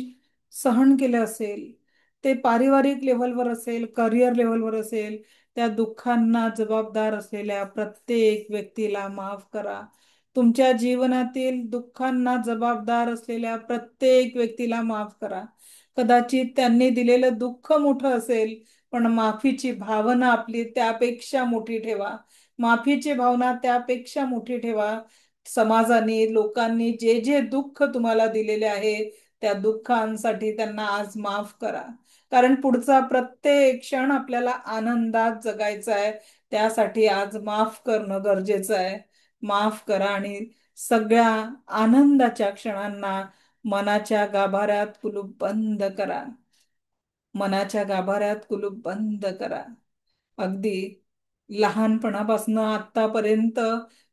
सहन केले असेल, ते पारिवारिक लेव्हलवर असेल, करिअर लेव्हलवर असेल, त्या दुःखांना जबाबदार असलेल्या प्रत्येक व्यक्तीला माफ करा. तुमच्या जीवनातील दुःखांना जबाबदार असलेल्या प्रत्येक व्यक्तीला माफ करा. कदाचित त्यांनी दिलेलं दुःख मोठं असेल, पण माफीची भावना आपली त्यापेक्षा मोठी ठेवा. माफीची भावना त्यापेक्षा मोठी ठेवा. समाजाने, लोकांनी जे जे दुःख तुम्हाला दिलेले आहे त्या दुःखांसाठी त्यांना आज माफ करा. कारण पुढचा प्रत्येक क्षण आपल्याला आनंदात जगायचा आहे. त्यासाठी आज माफ करणं गरजेचं आहे. माफ करा आणि सगळ्या आनंदाच्या क्षणांना मनाच्या गाभाऱ्यात कुलूप बंद करा. मनाच्या गाभाऱ्यात कुलूप बंद करा. अगदी लहानपणापासून आतापर्यंत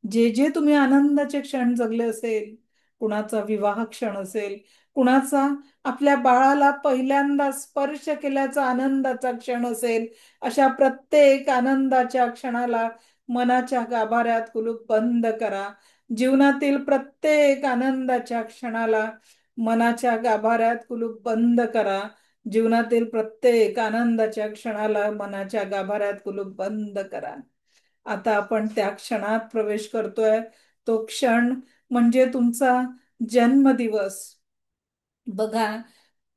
जे जे तुम्ही आनंदाचे क्षण जगले असेल, कुणाचा विवाह क्षण असेल, कुणाचा आपल्या बाळाला पहिल्यांदा स्पर्श केल्याचा आनंदाचा क्षण असेल, अशा प्रत्येक आनंदाच्या क्षणाला मनाच्या गाभाऱ्यात कुलूप बंद करा. जीवनातील प्रत्येक आनंदाच्या क्षणाला मनाच्या गाभाऱ्यात कुलूप बंद करा. जीवनातील प्रत्येक आनंदाच्या क्षणाला मनाच्या गाभाऱ्यात कुलूप बंद करा. आता आपण त्या क्षणात प्रवेश करतोय. तो क्षण म्हणजे तुमचा जन्मदिवस. बघा,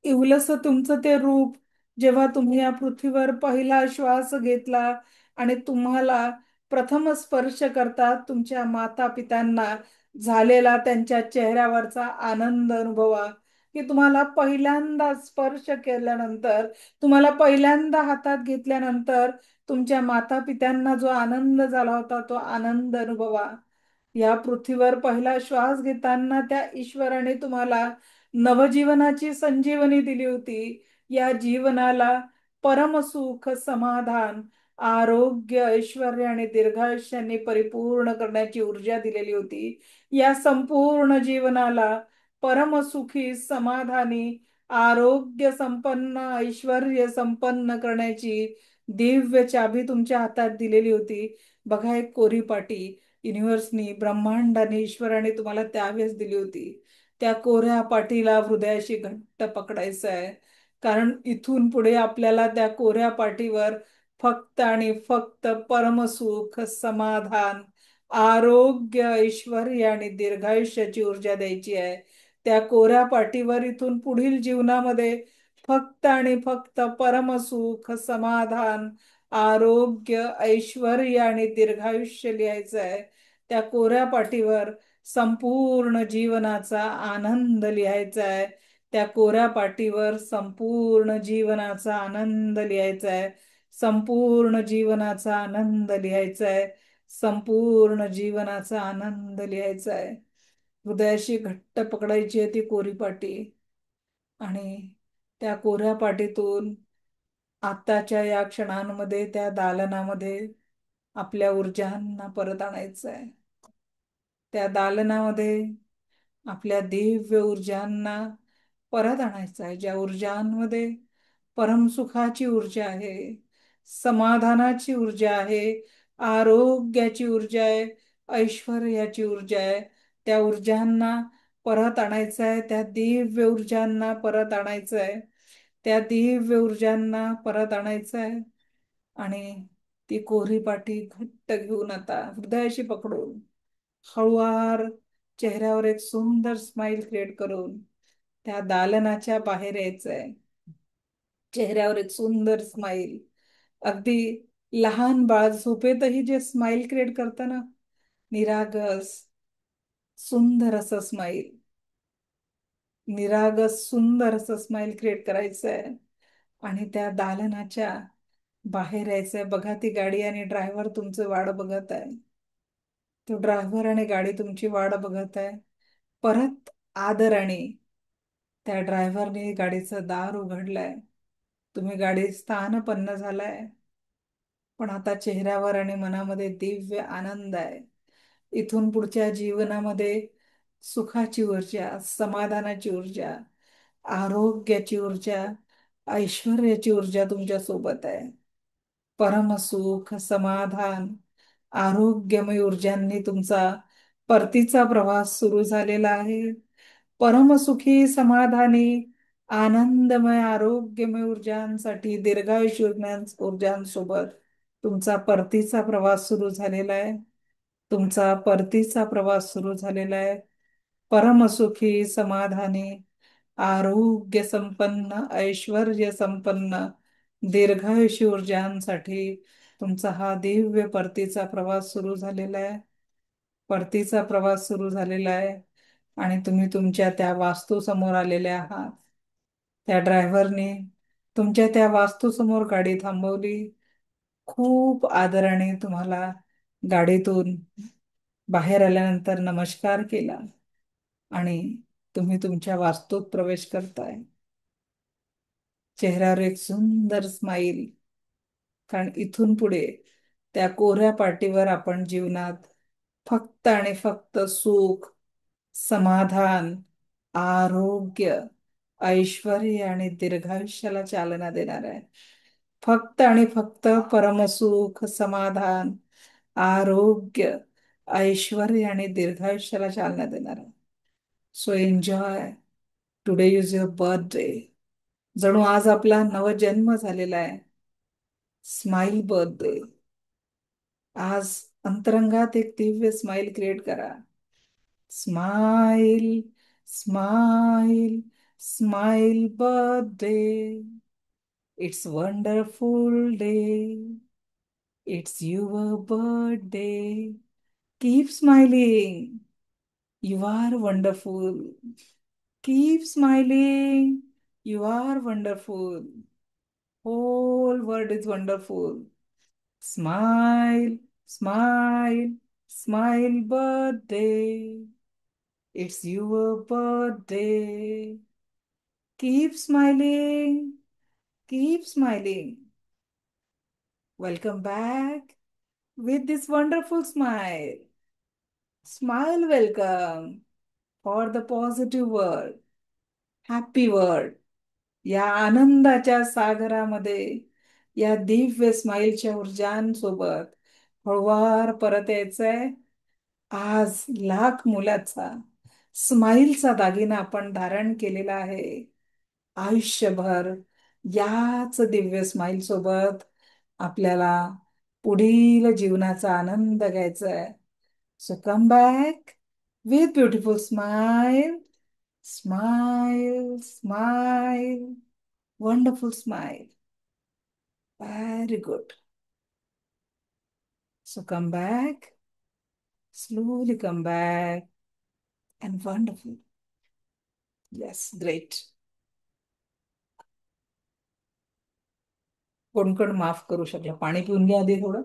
इवलस तुमचं ते रूप जेव्हा तुम्ही या पृथ्वीवर पहिला श्वास घेतला आणि तुम्हाला प्रथम स्पर्श करतात तुमच्या माता पित्यांना झालेला त्यांच्या चेहऱ्यावरचा आनंद अनुभवा. की तुम्हाला पहिल्यांदा स्पर्श केल्यानंतर, तुम्हाला पहिल्यांदा हातात घेतल्यानंतर तुमच्या माता पित्यांना जो आनंद झाला होता तो आनंद अनुभवा. या पृथ्वीवर पहिला श्वास घेताना त्या ईश्वराने तुम्हाला नवजीवनाची संजीवनी दिली होती. या जीवनाला परमसुख, समाधान, आरोग्य, ऐश्वर आणि दीर्घायुष्याने परिपूर्ण करण्याची ऊर्जा दिलेली होती. या संपूर्ण जीवनाला परमसुखी, समाधानी, आरोग्य संपन्न, ऐश्वर्य संपन्न करण्याची दिव्य चाबी तुमच्या हातात दिलेली होती. बघा, एक कोरी पाटी युनिव्हर्सनी, ब्रह्मांडाने, ईश्वराने तुम्हाला त्यावेळेस दिली होती. त्या कोऱ्या पाटीला हृदयाशी घट्ट पकडायचं आहे. कारण इथून पुढे आपल्याला त्या कोऱ्या पाटीवर फक्त आणि फक्त परमसुख, समाधान, आरोग्य, ऐश्वर्य आणि दीर्घायुष्याची ऊर्जा द्यायची आहे. त्या कोऱ्या पाटीवर इथून पुढील जीवनामध्ये फक्त आणि फक्त परमसुख, समाधान, आरोग्य, ऐश्वर्य आणि दीर्घायुष्य लिहायचं आहे. त्या कोऱ्या पाटीवर संपूर्ण जीवनाचा आनंद लिहायचा आहे. त्या कोऱ्या पाटीवर संपूर्ण जीवनाचा आनंद लिहायचा आहे. संपूर्ण जीवनाचा आनंद लिहायचा आहे. संपूर्ण जीवनाचा आनंद लिहायचा आहे. हृदयाशी घट्ट पकडायची आहे ती कोरी पाटी आणि त्या कोऱ्या पाटीतून आताच्या या क्षणांमध्ये त्या दालनामध्ये आपल्या ऊर्जांना परत आणायचं आहे. त्या दालनामध्ये आपल्या दिव्य ऊर्जांना परत आणायचं आहे. ज्या ऊर्जांमध्ये परमसुखाची ऊर्जा आहे, समाधानाची ऊर्जा आहे, आरोग्याची ऊर्जा आहे, ऐश्वर्याची ऊर्जा आहे. त्या ऊर्जांना परत आणायचं आहे. त्या दिव्य ऊर्जांना परत आणायचं आहे. त्या दिव्य ऊर्जांना परत आणायचं आहे. आणि ती कोरी पाटी घट्ट घेऊन आता हृदयाशी पकडून हळुवार चेहऱ्यावर एक सुंदर स्माइल क्रिएट करून त्या दालनाच्या बाहेर यायचंय. चेहऱ्यावर एक सुंदर स्माइल. अगदी लहान बाळ झोपेतही जे स्माइल क्रिएट करतं ना, निरागस सुंदर असं स्माइल, निरागस सुंदर असं स्माइल क्रिएट करायचं आहे. आणि त्या दालनाच्या बाहेर यायचंय. बघा, ती गाडी आणि ड्रायव्हर तुमचं वाट बघत आहे. तो ड्रायव्हर आणि गाडी तुमची वाट बघत आहे. परत आदराने त्या ड्रायव्हरने गाडीचं दार उघडलंय. तुम्ही गाडी स्थानपन्न झालाय. पण आता चेहऱ्यावर आणि मनामध्ये दिव्य आनंद आहे. इथून पुढच्या जीवनामध्ये सुखाची ऊर्जा, समाधानाची ऊर्जा, आरोग्याची ऊर्जा, ऐश्वर्याची ऊर्जा तुमच्या सोबत आहे. परमसुख, समाधान, आरोग्यमय ऊर्जांनी तुमचा परतीचा प्रवास सुरू झालेला आहे. परमसुखी, समाधानी, आनंदमय, आरोग्यमय ऊर्जांसाठी, दीर्घायुष्य ऊर्जांसोबत तुमचा परतीचा प्रवास सुरू झालेला आहे. तुमचा परतीचा प्रवास सुरू झालेला आहे. परमसुखी, समाधानी, आरोग्य संपन्न, ऐश्वर्य संपन्न, दीर्घायुष्य ऊर्जांसाठी तुमचा हा दिव्य परतीचा प्रवास सुरू झालेला आहे. परतीचा प्रवास सुरू झालेला आहे आणि तुम्ही तुमच्या त्या वास्तू समोर आलेले आहात. त्या ड्रायव्हरने तुमच्या त्या वास्तू समोर गाडी थांबवली, खूप आदराने तुम्हाला गाडीतून बाहेर आल्यानंतर नमस्कार केला आणि तुम्ही तुमच्या वास्तूत प्रवेश करताय. चेहऱ्यावर एक सुंदर स्माईल, कारण इथून पुढे त्या कोऱ्या पाटीवर आपण जीवनात फक्त आणि फक्त सुख, समाधान, आरोग्य, ऐश्वर आणि दीर्घायुष्याला चालना देणार आहे. फक्त आणि फक्त परमसुख, समाधान, आरोग्य, ऐश्वर आणि दीर्घायुष्याला चालना देणार आहे. So enjoy. Today is your birthday. जणू आज आपला नवजन्म झालेला आहे. Smile birthday. आज अंतरंगात एक दिव्य स्माइल क्रिएट करा. Smile, smile, smile birthday. It's wonderful day. It's your birthday. Keep smiling. You are wonderful. Keep smiling. You are wonderful. Whole world is wonderful. Smile, smile, smile birthday. It's your birthday. Keep smiling, keep smiling. Welcome back with this wonderful smile. Smile, welcome for the positive world, happy world. या आनंदाच्या सागरामध्ये या दिव्य स्माईलच्या ऊर्जांसोबत हळुवार परत यायचंय. आज लाख मुलाचा स्माईलचा दागिना आपण धारण केलेला आहे. आयुष्यभर याच दिव्य स्माईल सोबत आपल्याला पुढील जीवनाचा आनंद घ्यायचा आहे. So come back with beautiful smile. Smile, smile. Wonderful smile. Very good. So come back, slowly come back, and wonderful. Yes, great. कोण कोण माफ करू शकलं? पाणी पिऊन घ्या आधी थोडं.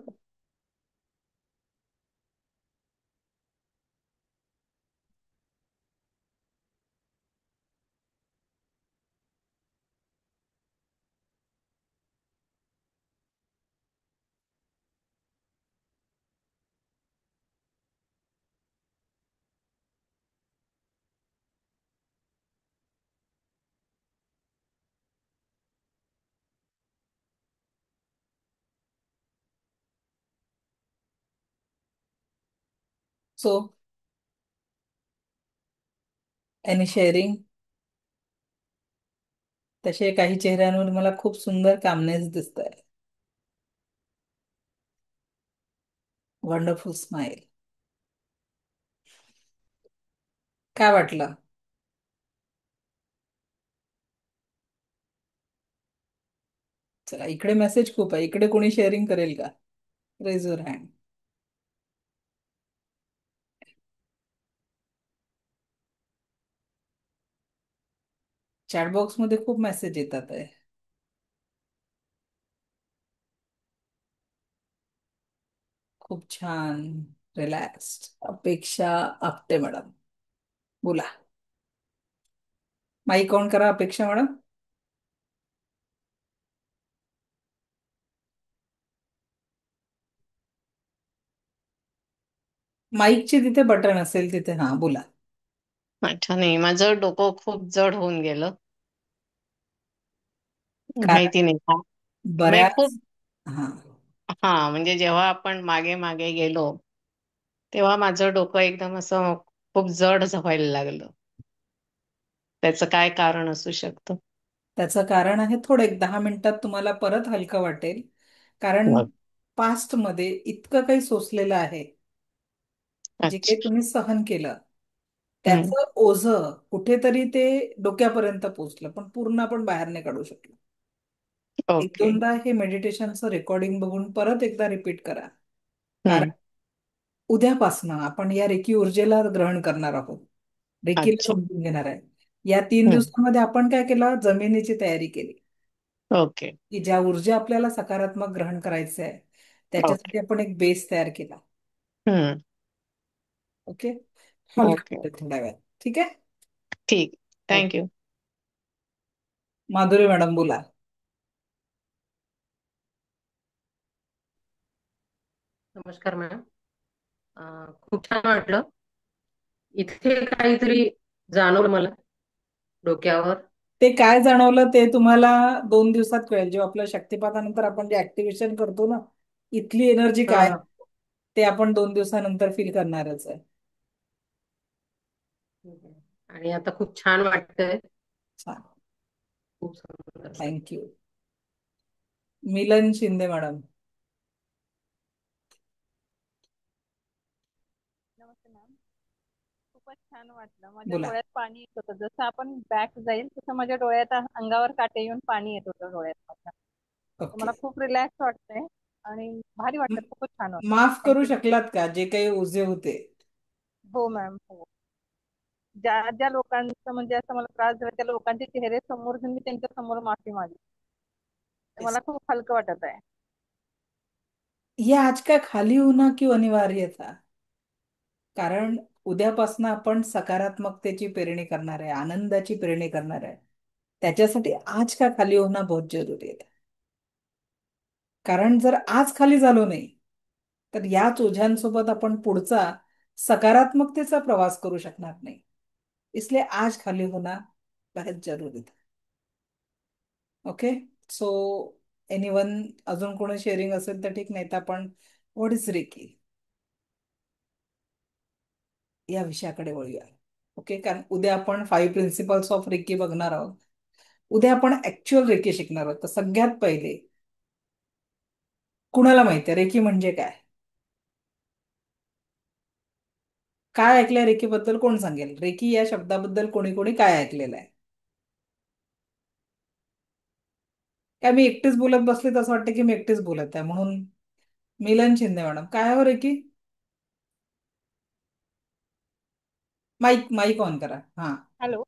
So any sharing? तसे काही चेहऱ्यांवर मला खूप सुंदर कामनेस दिसत आहे. Wonderful smile. काय वाटलं? चला, इकडे मेसेज खूप आहे. इकडे कोणी शेअरिंग करेल का? Raise your hand. Chat box मध्ये खूप मेसेज येतात आहे. खूप छान. रिलॅक्स्ड. अपेक्षा आपटे मॅडम, बोला. माईक ऑन करा अपेक्षा मॅडम. माईकचे तिथे बटन असेल तिथे, हा बोला. अच्छा, नाही, माझं डोकं खूप जड होऊन गेलं. कारण माहिती नाही का. म्हणजे बऱ्याच, खूप. हा, हा, म्हणजे जेव्हा आपण मागे मागे गेलो तेव्हा माझं डोकं एकदम असं खूप जड व्हायला लागलं. त्याचं काय कारण असू शकतं? त्याचं कारण आहे, थोडं एक 10 मिनिटात तुम्हाला परत हलकं वाटेल. कारण बघ. पास्ट मध्ये इतकं काही सोसलेलं आहे, जे काही अच्छा. तुम्ही सहन केलं, हम्म. त्याचं ओझं कुठेतरी ते डोक्यापर्यंत पोहोचलं, पण पूर्ण आपण बाहेर नाही काढू शकलो. एक ओके. दोनदा हे मेडिटेशनचं रेकॉर्डिंग बघून परत एकदा रिपीट करा. कारण हम्म. उद्यापासनं आपण या रेकी ऊर्जेला ग्रहण करणार आहोत. रेकीला अच्छा. समजून घेणार आहे. या 3 दिवसांमध्ये आपण काय केलं? जमिनीची तयारी केली. ओके. की ज्या ऊर्जा आपल्याला सकारात्मक ग्रहण करायचं आहे ओके. त्याच्यासाठी आपण एक बेस तयार केला. हम्म. ओके. हलका ओके. वाटेल थोड्या वेळ. ठीक आहे. ठीक. ओके. थँक्यू. माधुरी मॅडम बोला. नमस्कार मॅडम. खूप छान वाटलं. इथे काहीतरी जाणवलं मला डोक्यावर. ते काय जाणवलं ते तुम्हाला 2 दिवसात कळेल. जेव्हा आपल्या शक्तिपातानंतर आपण जे ऍक्टिव्हेशन करतो ना, इथली एनर्जी हा काय हा. ते आपण 2 दिवसानंतर फील करणारच आहे. ठीक आहे. आणि आता खूप छान वाटतंय. छान. खूप सुंदर वाटतंय. थँक्यू. मिलन शिंदे मॅडम नमस्ते मॅम. खूपच छान वाटलं. माझ्या बोला. डोळ्यात पाणी येत होतं. जसं आपण बॅक जाईल तसं माझ्या डोळ्यात अंगावर काटे येऊन पाणी येत होतं डोळ्यात माझ्या. तर ओके. मला खूप रिलॅक्स वाटतंय आणि भारी म- वाटतं. खूपच छान वाटतं. माफ करू थँक्यू. शकलात का जे काही ओझे होते? हो मॅम, हो. ज्या ज्या लोकांचं म्हणजे असं मला त्रास झाला त्या लोकांचे चेहरे समोर घेऊन मी त्यांच्या समोर माफी मागली. तर Yes. मला खूप हलकं वाटत आहे. ये आज का खाली होना क्यों अनिवार्य था? कारण उद्यापासून आपण सकारात्मकतेची पेरणी करणार आहे, आनंदाची पेरणी करणार आहे. त्याच्यासाठी आज का खाली होणं बहुत जरुरी आहे. कारण जर आज खाली झालो नाही तर याच ओझ्यांसोबत आपण पुढचा सकारात्मकतेचा प्रवास करू शकणार नाही. इसलिए आज खाली होना बहुत जरुरी था. ओके. सो एनीवन, अजून कोणी शेअरिंग असेल तर ठीक, नाही तर आपण व्हॉट इज रेकी या विषयाकडे वळूया. ओके. कारण उद्या आपण 5 प्रिन्सिपल्स ऑफ रेकी बघणार आहोत. उद्या आपण ऍक्च्युअल रेकी शिकणार आहोत. तर सगळ्यात पहिले कुणाला माहिती आहे रेकी म्हणजे काय? काय ऐकलंय रेकी बद्दल? कोण सांगेल? रेकी या शब्दाबद्दल कोणी कोणी काय ऐकलेलं आहे? काय मी एकटीच बोलत बसले तर असं वाटतं की मी एकटीच बोलत आहे म्हणून. मिलन शिंदे मॅडम, काय हो रेकी? माईक माईक ऑन करा. हा, हॅलो.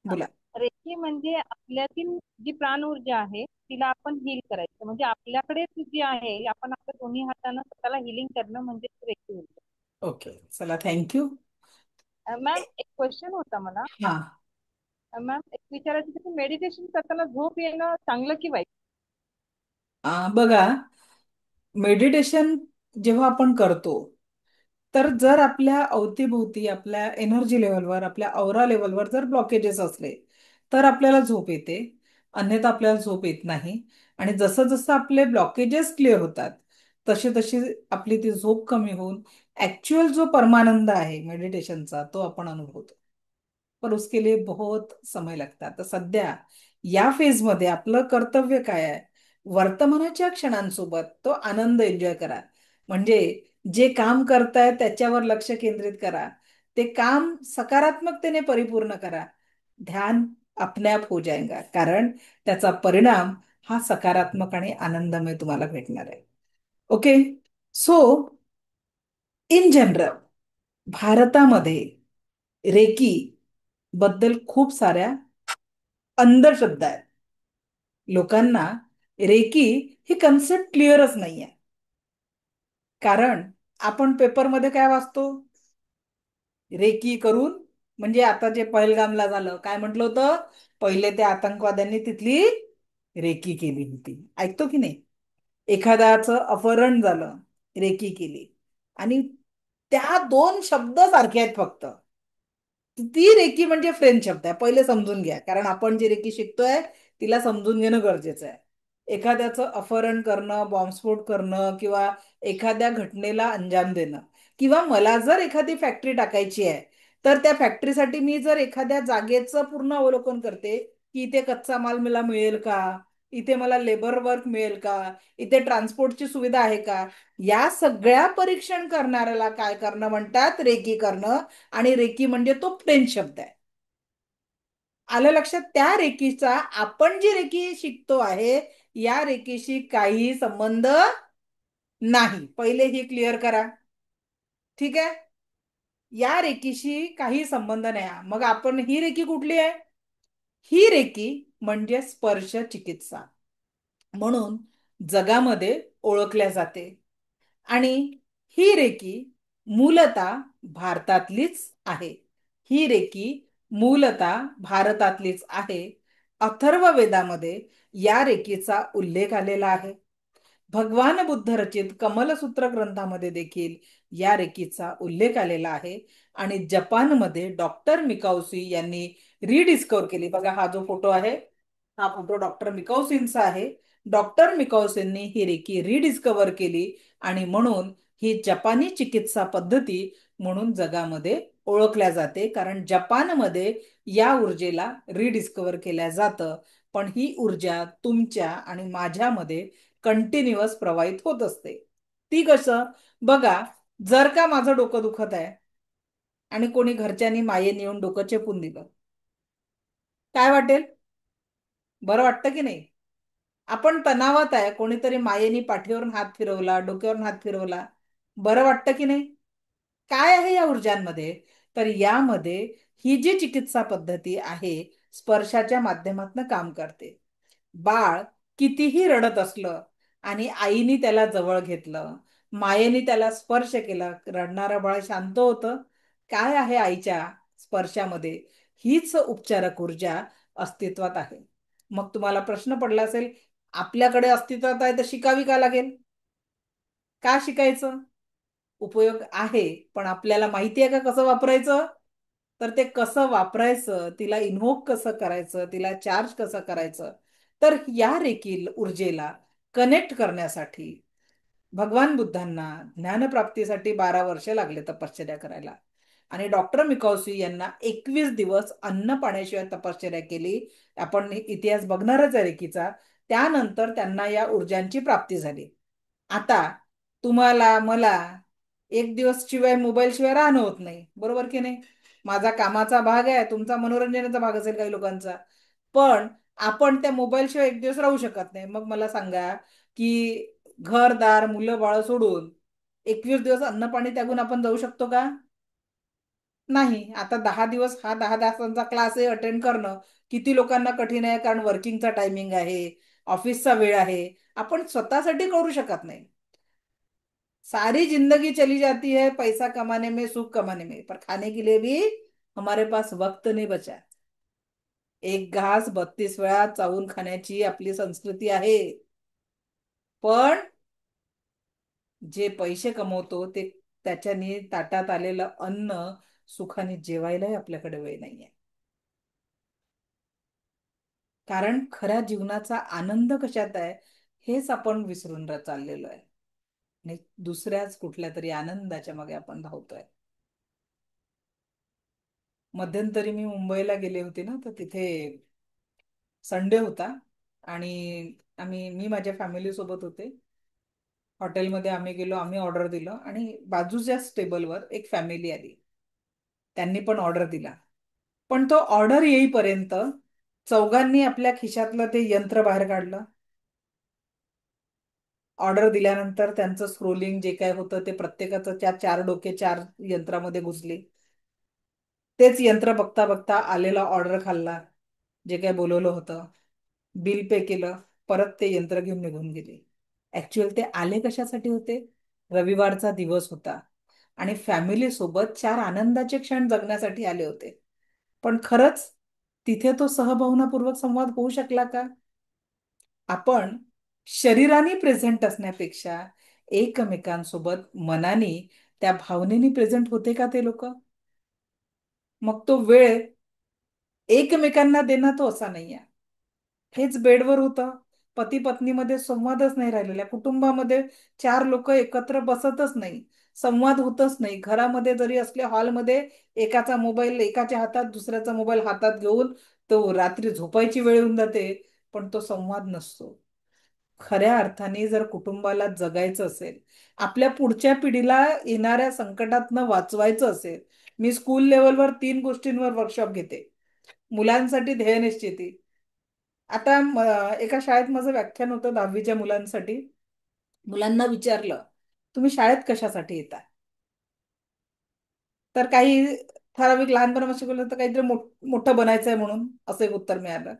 हा. बोला. रेकी म्हणजे आपल्यातील जी प्राण ऊर्जा आहे तिला आपण हील करायचं. म्हणजे आपल्याकडे जी आहे आपण आपल्या दोन्ही हाताने स्वतःला हिलिंग करणं म्हणजे रेकी ऊर्जा. ओके, चला थँक्यू. मॅम, एक क्वेश्चन होता मला. हा. मॅम, एक विचारायचं होतं की मेडिटेशन करताना झोप येणं चांगलं की वाईट? बघा, मेडिटेशन जेव्हा आपण करतो तर जर आपल्या अवतीभोवती आपल्या एनर्जी लेवलवर आपल्या औरा लेवलवर जर ब्लॉकेजेस असले तर आपल्याला झोप येते. अन्यथा आपल्याला झोप येत नाही. आणि जसं जसं आपले ब्लॉकेजेस क्लिअर होतात तशी तशी आपली ती झोप कमी होऊन ऍक्च्युअल जो परमानंद आहे मेडिटेशनचा तो आपण अनुभवतो. पर उसके लिए बहुत समय लगता है. तर सध्या या फेजमध्ये आपलं कर्तव्य काय आहे? वर्तमानाच्या क्षणांसोबत तो आनंद एन्जॉय करा. म्हणजे जे काम करताय त्याच्यावर लक्ष केंद्रित करा. ते काम सकारात्मकतेने परिपूर्ण करा. ध्यान अपने आप हो जाएगा. कारण त्याचा परिणाम हा सकारात्मक आणि आनंदमय तुम्हाला भेटणार आहे. ओके. सो इन जनरल भारतामध्ये रेकी बद्दल खूप साऱ्या अंधश्रद्धा आहेत. लोकांना रेकी ही कन्सेप्ट क्लिअरच नाहीये. कारण आपण पेपरमध्ये काय वाचतो? रेकी करून म्हणजे आता जे पहलगामला झालं काय म्हटलं होतं? पहिले त्या आतंकवाद्यांनी तिथली रेकी केली होती. ऐकतो की नाही? एखाद्याचं अपहरण झालं, रेकी केली. आणि त्या 2 शब्द सारखे आहेत फक्त. ती रेकी म्हणजे फ्रेंच शब्द आहे. पहिले समजून घ्या. कारण आपण जे रेकी शिकतोय तिला समजून घेणं गरजेचं आहे. एखाद्याचं अपहरण करणं, बॉम्बस्फोट करणं किंवा एखाद्या घटनेला अंजाम देणं, किंवा मला जर एखादी फॅक्टरी टाकायची आहे तर त्या फॅक्टरीसाठी मी जर एखाद्या जागेचं पूर्ण अवलोकन करते की इथे कच्चा माल मला मिळेल का, इथे मला लेबर वर्क मिळेल का, इथे ट्रान्सपोर्टची सुविधा आहे का, या सगळ्या परीक्षण करणाऱ्याला काय करणं म्हणतात? रेकी करणं. आणि रेकी म्हणजे तो फ्रेंच शब्द आहे. आलं लक्षात? त्या रेकीचा आपण जी रेकी शिकतो आहे या रेकीशी काही संबंध नाही. पहिले ही क्लिअर करा. ठीक आहे. या रेकीशी काही संबंध नाही. मग आपण ही रेकी कुठली आहे? ही रेकी म्हणजे स्पर्श चिकित्सा म्हणून जगामध्ये ओळखल्या जाते. आणि ही रेकी मूलतः भारतातलीच आहे. ही रेकी मूलतः भारतातलीच आहे. अथर्व वेदामध्ये या रेकीचा उल्लेख आलेला आहे. भगवान बुद्ध रचित कमलसूत्र ग्रंथामध्ये देखील या रेकीचा उल्लेख आलेला आहे. आणि जपानमध्ये डॉक्टर मिकाउसी यांनी रिडिस्कवर केली. बघा, हा जो फोटो आहे, हा फोटो डॉक्टर मिकाउसींचा आहे. डॉक्टर मिकाउसींनी ही रेकी रिडिस्कवर केली आणि म्हणून ही जपानी चिकित्सा पद्धती म्हणून जगामध्ये ओळखल्या जाते. कारण जपानमध्ये या ऊर्जेला रिडिस्कवर केल्या जातं. पण ही ऊर्जा तुमच्या आणि माझ्यामध्ये कंटिन्युअस प्रवाहित होत असते. ती कसं? बघा, जर का माझं डोकं दुखत आहे आणि कोणी घरच्यांनी मायेने येऊन डोकं चेपून दिलं, काय वाटेल? बरं वाटतं की नाही? आपण तणावात आहे, कोणीतरी मायेने पाठीवरून हात फिरवला, डोक्यावरून हात फिरवला, बरं वाटतं की नाही? काय आहे या ऊर्जांमध्ये? तर यामध्ये ही जी चिकित्सा पद्धती आहे, स्पर्शाच्या माध्यमातून काम करते. बाळ कितीही रडत असलं आणि आईने त्याला जवळ घेतलं, मायेने त्याला स्पर्श केला, रडणारं बाळ शांत होतं. काय आहे आईच्या स्पर्शामध्ये? हीच उपचारक ऊर्जा अस्तित्वात आहे. मग तुम्हाला प्रश्न पडला असेल, आपल्याकडे अस्तित्वात आहे तर शिकावी का लागेल? का शिकायचं? उपयोग आहे, पण आपल्याला माहिती आहे का कसं वापरायचं? तर ते कसं वापरायचं, तिला इन्व्होक कसं करायचं, तिला चार्ज कसं करायचं, तर या रेकी ऊर्जेला कनेक्ट करण्यासाठी भगवान बुद्धांना ज्ञानप्राप्तीसाठी 12 वर्ष लागले तपश्चर्या करायला. आणि डॉक्टर मिकाउसी यांना 21 दिवस अन्न पाण्याशिवाय तपश्चर्या केली. आपण इतिहास बघणारच आहे रेकीचा. त्यानंतर त्यांना या ऊर्जांची प्राप्ती झाली. आता तुम्हाला मला 1 दिवस शिवाय मोबाईल शिवाय राहणं होत नाही, बरोबर की नाही? माझा कामाचा भाग आहे, तुमचा मनोरंजनाचा भाग असेल काही लोकांचा. पण आपण त्या मोबाईल शिवाय 1 दिवस राहू शकत नाही. मग मला सांगा की घरदार मुलं बाळ सोडून 21 दिवस अन्न पाणी त्यागून आपण जाऊ शकतो का? नाही. आता 10 दिवस हा 10 तासांचा क्लास आहे, अटेंड करणं किती लोकांना कठीण आहे. कारण वर्किंगचा टायमिंग आहे, ऑफिसचा वेळ आहे, आपण स्वतःसाठी करू शकत नाही. सारी जिंदगी चली जाती है पैसा कमाने में, सुख कमाने में, पर खाने के लिए भी हमारे पास वक्त नहीं बचा. एक घास 32 वेळा चावून खाण्याची आपली संस्कृती आहे. पण जे पैसे कमवतो ते त्याच्याने ताटात आलेलं अन्न सुखाने जेवायलाही आपल्याकडे वेळ नाहीये. कारण खऱ्या जीवनाचा आनंद कशात आहे हेच आपण विसरून चाललेलो आहे आणि दुसऱ्याच कुठल्या तरी आनंदाच्या मागे आपण धावतोय. मध्यंतरी मी मुंबईला गेले होते ना, तर तिथे संडे होता आणि मी माझ्या फॅमिली सोबत होते. हॉटेलमध्ये आम्ही गेलो, आम्ही ऑर्डर दिलं आणि बाजूच्याच टेबलवर एक फॅमिली आली. त्यांनी पण ऑर्डर दिला. पण तो ऑर्डर येईपर्यंत चौघांनी आपल्या खिशातलं ते यंत्र बाहेर काढलं. ऑर्डर दिल्यानंतर त्यांचं स्क्रोलिंग जे काय होतं ते प्रत्येकाचं त्या 4 डोके 4 यंत्रामध्ये घुसले. तेच यंत्र बघता बघता आलेला ऑर्डर खाल्ला, जे काय बोलवलं होतं, बिल पे केलं, परत ते यंत्र घेऊन निघून गेले. ऍक्च्युअल ते आले कशासाठी होते? रविवारचा दिवस होता आणि फॅमिली सोबत 4 आनंदाचे क्षण जगण्यासाठी आले होते. पण खरंच तिथे तो सहभावनापूर्वक संवाद होऊ शकला का? आपण शरीराने प्रेझेंट असण्यापेक्षा एकमेकांसोबत मनाने, त्या भावनेने प्रेझेंट होते का ते लोक? मग तो वेळ एकमेकांना देणं तो असा नाहीये. हेच बेडवर होतं. पती पत्नीमध्ये संवादच नाही राहिलेला, कुटुंबामध्ये 4 लोक एकत्र बसतच नाही, संवाद होतच नाही. घरामध्ये जरी असले हॉलमध्ये एकाचा मोबाईल एकाच्या हातात, दुसऱ्याचा मोबाईल हातात घेऊन तो रात्री झोपायची वेळ येऊन जाते, पण तो संवाद नसतो. खऱ्या अर्थाने जर कुटुंबाला जगायचं असेल, आपल्या पुढच्या पिढीला येणाऱ्या संकटातनं वाचवायचं असेल, मी स्कूल लेवलवर 3 गोष्टींवर वर्कशॉप घेते. मुलांसाठी ध्येय निश्चिती. आता एका शाळेत माझं व्याख्यान होतं 10वीच्या मुलांसाठी. मुलांना विचारलं, तुम्ही शाळेत कशासाठी येता? तर काही ठराविक लहानपणापासून शिकवलं तर काहीतरी मोठं बनायचंय म्हणून असं एक उत्तर मिळालं.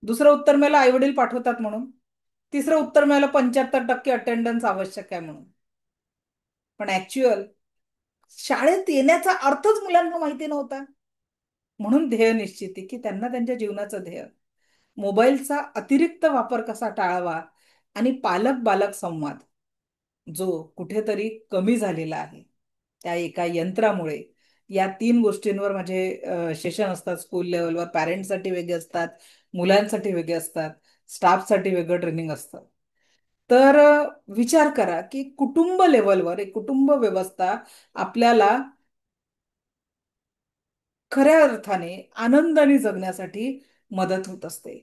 दुसरं उत्तर मिळालं आई वडील पाठवतात म्हणून. तिसरं उत्तर मिळालं 75% अटेंडन्स आवश्यक आहे म्हणून. पण ऍक्च्युअल शाळेत येण्याचा अर्थच मुलांना माहिती नव्हता. म्हणून ध्येय निश्चिती, की त्यांना त्यांच्या जीवनाचं ध्येय, मोबाईलचा अतिरिक्त वापर कसा टाळावा आणि पालक बालक संवाद जो कुठेतरी कमी झालेला आहे त्या एका यंत्रामुळे. या 3 गोष्टींवर माझे सेशन असतात स्कूल लेवलवर. पॅरेंट्ससाठी वेगळे असतात, मुलांसाठी वेगळे असतात, स्टाफसाठी वेगळं ट्रेनिंग असतं. तर विचार करा की कुटुंब लेवलवर एक कुटुंब व्यवस्था आपल्याला खऱ्या अर्थाने आनंदाने जगण्यासाठी मदत होत असते.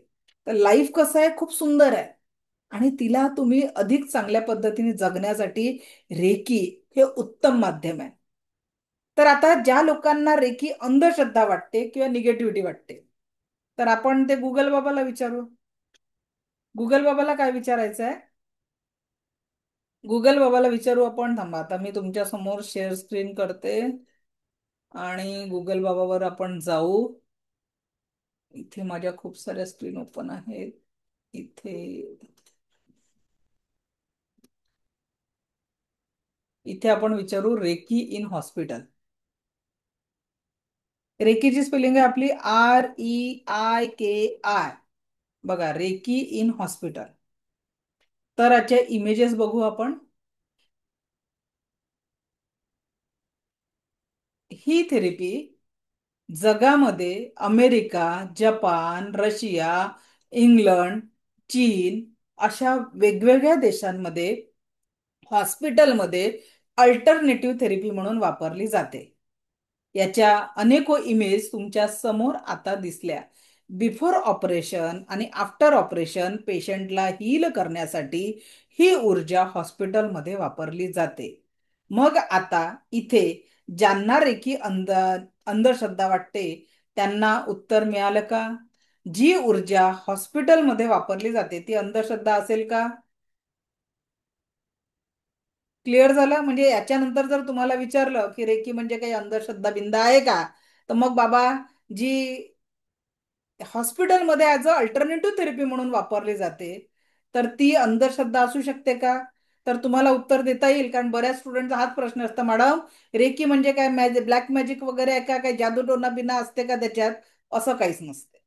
तर लाईफ कसं आहे, खूप सुंदर आहे. आणि तिला तुम्ही अधिक चांगल्या पद्धतीने जगण्यासाठी रेकी हे उत्तम माध्यम आहे. तर आता ज्या लोकांना रेकी अंधश्रद्धा वाटते किंवा निगेटिव्हिटी वाटते, तर आपण ते गुगल बाबाला विचारू. गुगल बाबाला काय विचारायचं आहे? गुगल बाबाला विचारू आपण. थांबा, आता मी तुमच्या समोर शेअर स्क्रीन करते आणि गुगल बाबावर आपण जाऊ. इथे माझ्या खूप साऱ्या स्क्रीन ओपन आहेत. इथे इथे आपण विचारू रेकी इन हॉस्पिटल. रेकीची स्पेलिंग आहे आपली REIKI. बघा, रेकी इन हॉस्पिटल. तर याचे इमेजेस बघू आपण. ही थेरपी जगामध्ये अमेरिका, जपान, रशिया, इंग्लंड, चीन अशा वेगवेगळ्या देशांमध्ये हॉस्पिटलमध्ये अल्टरनेटिव्ह थेरपी म्हणून वापरली जाते. याच्या अनेको इमेज तुमच्या समोर आता दिसल्या. बिफोर ऑपरेशन आणि आफ्टर ऑपरेशन पेशंटला हील करण्यासाठी ही ऊर्जा हॉस्पिटलमध्ये वापरली जाते. मग आता इथे ज्यांना रेकी अंधश्रद्धा वाटते त्यांना उत्तर मिळालं का? जी ऊर्जा हॉस्पिटलमध्ये वापरली जाते ती अंधश्रद्धा असेल का? क्लिअर झालं? म्हणजे याच्यानंतर जर तुम्हाला विचारलं की रेकी म्हणजे काही अंधश्रद्धा बिंदा आहे का, तर मग बाबा, जी हॉस्पिटलमध्ये ऍज अ अल्टरनेटिव्ह थेरपी म्हणून वापरली जाते, तर ती अंधश्रद्धा असू शकते का? तर तुम्हाला उत्तर देता येईल. कारण बऱ्याच स्टुडंटचा हाच प्रश्न असतो, मॅडम रेकी म्हणजे काय, ब्लॅक मॅजिक वगैरे आहे का, काही जादू टोना बिना असते का त्याच्यात? असं काहीच नसते.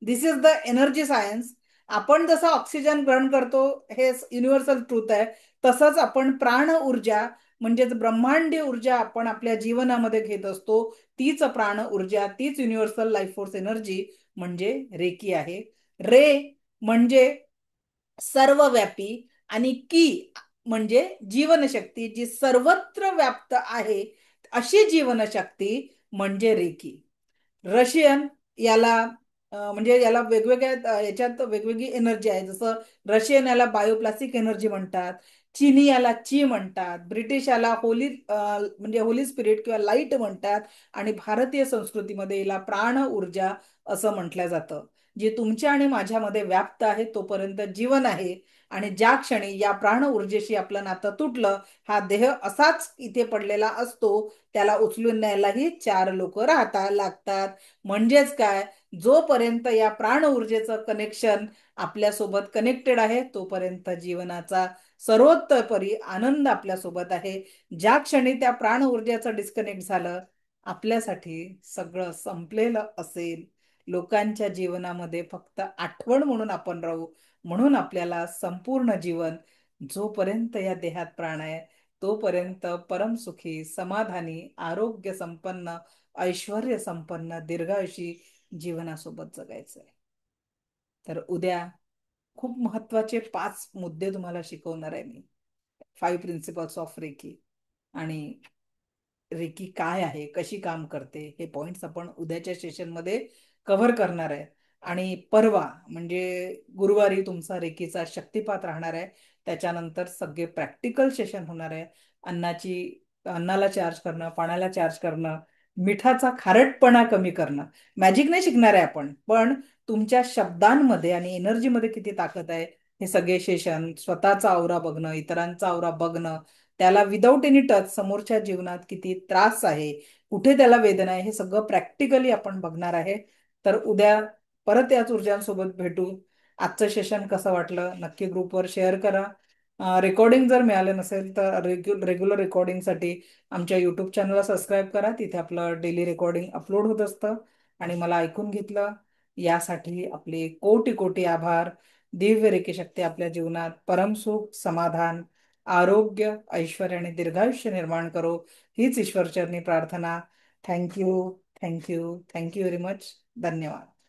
दिस इज द एनर्जी सायन्स. आपण जसं ऑक्सिजन ग्रहण करतो, हे युनिव्हर्सल ट्रूथ आहे, तसंच आपण प्राण ऊर्जा म्हणजेच ब्रह्मांडीय ऊर्जा आपण आपल्या जीवनामध्ये घेत असतो. तीच प्राण ऊर्जा, तीच युनिव्हर्सल लाईफ फोर्स एनर्जी म्हणजे रेकी आहे. रे म्हणजे सर्वव्यापी आणि की म्हणजे जीवनशक्ती जी सर्वत्र व्याप्त आहे, अशी जीवनशक्ती म्हणजे रेकी. रशियन याला म्हणजे याला वेगवेगळ्या याच्यात वेगवेगळी एनर्जी आहे. जसं रशियन याला बायोप्लास्टिक एनर्जी म्हणतात, चीनी याला ची म्हणतात, ब्रिटिश याला होली म्हणजे होली स्पिरिट किंवा लाईट म्हणतात, आणि भारतीय संस्कृतीमध्ये याला प्राण ऊर्जा असं म्हटलं जातं. जे तुमच्या आणि माझ्यामध्ये व्याप्त आहे तोपर्यंत जीवन आहे. आणि ज्या क्षणी या प्राण ऊर्जेशी आपलं नातं तुटलं, हा देह असाच इथे पडलेला असतो, त्याला उचलून न्यायलाही 4 लोक राहता लागतात. म्हणजेच काय, जोपर्यंत या प्राण ऊर्जेचं कनेक्शन आपल्यासोबत कनेक्टेड आहे तोपर्यंत जीवनाचा सर्वोत्तपरी आनंद आपल्यासोबत आहे. ज्या क्षणी त्या प्राण ऊर्जेचं डिस्कनेक्ट झालं, आपल्यासाठी सगळं संपलेलं असेल. लोकांच्या जीवनामध्ये फक्त आठवण म्हणून आपण राहू. म्हणून आपल्याला संपूर्ण जीवन, जोपर्यंत या देहात प्राण आहे तोपर्यंत परमसुखी, समाधानी, आरोग्य संपन्न, ऐश्वर्य संपन्न, दीर्घायुषी जीवनासोबत जगायचं आहे. तर उद्या खूप महत्वाचे 5 मुद्दे तुम्हाला शिकवणार आहे मी. 5 प्रिन्सिपल्स ऑफ रेकी. आणि रेकी काय आहे, कशी काम करते, हे पॉइंट्स आपण उद्याच्या सेशनमध्ये कव्हर करणार आहे. आणि परवा म्हणजे गुरुवारी तुमचा रेकीचा शक्तिपात राहणार आहे. त्याच्यानंतर सगळे प्रॅक्टिकल सेशन होणार आहे. अन्नाची अन्नाला चार्ज करणं, पाण्याला चार्ज करणं, मिठाचा खारटपणा कमी करणं. मॅजिक नाही शिकणार आहे आपण, पण तुमच्या शब्दांमध्ये आणि एनर्जीमध्ये किती ताकद आहे हे सगळे सेशन, स्वतःचा आवरा बघणं, इतरांचा आवरा बघणं, त्याला विदाऊट एनी टच समोरच्या जीवनात किती त्रास आहे, कुठे त्याला वेदना आहे, हे सगळं प्रॅक्टिकली आपण बघणार आहे. तर उद्या परत याच ऊर्जांसोबत भेटू. आजचं सेशन कसं वाटलं नक्की ग्रुपवर शेअर करा. रेकॉर्डिंग जर मिळालं नसेल तर रेग्युलर रेकॉर्डिंगसाठी आमच्या युट्यूब चॅनलला सबस्क्राईब करा. तिथे आपलं डेली रेकॉर्डिंग अपलोड होत असतं. आणि मला ऐकून घेतलं यासाठी आपले कोटी कोटी आभार. दिव्य रेकी शक्ती आपल्या जीवनात परमसुख, समाधान, आरोग्य, ऐश्वर्य आणि दीर्घायुष्य निर्माण करो, हीच ईश्वरचरणी प्रार्थना. Thank you, thank you, thank you very much. धन्यवाद.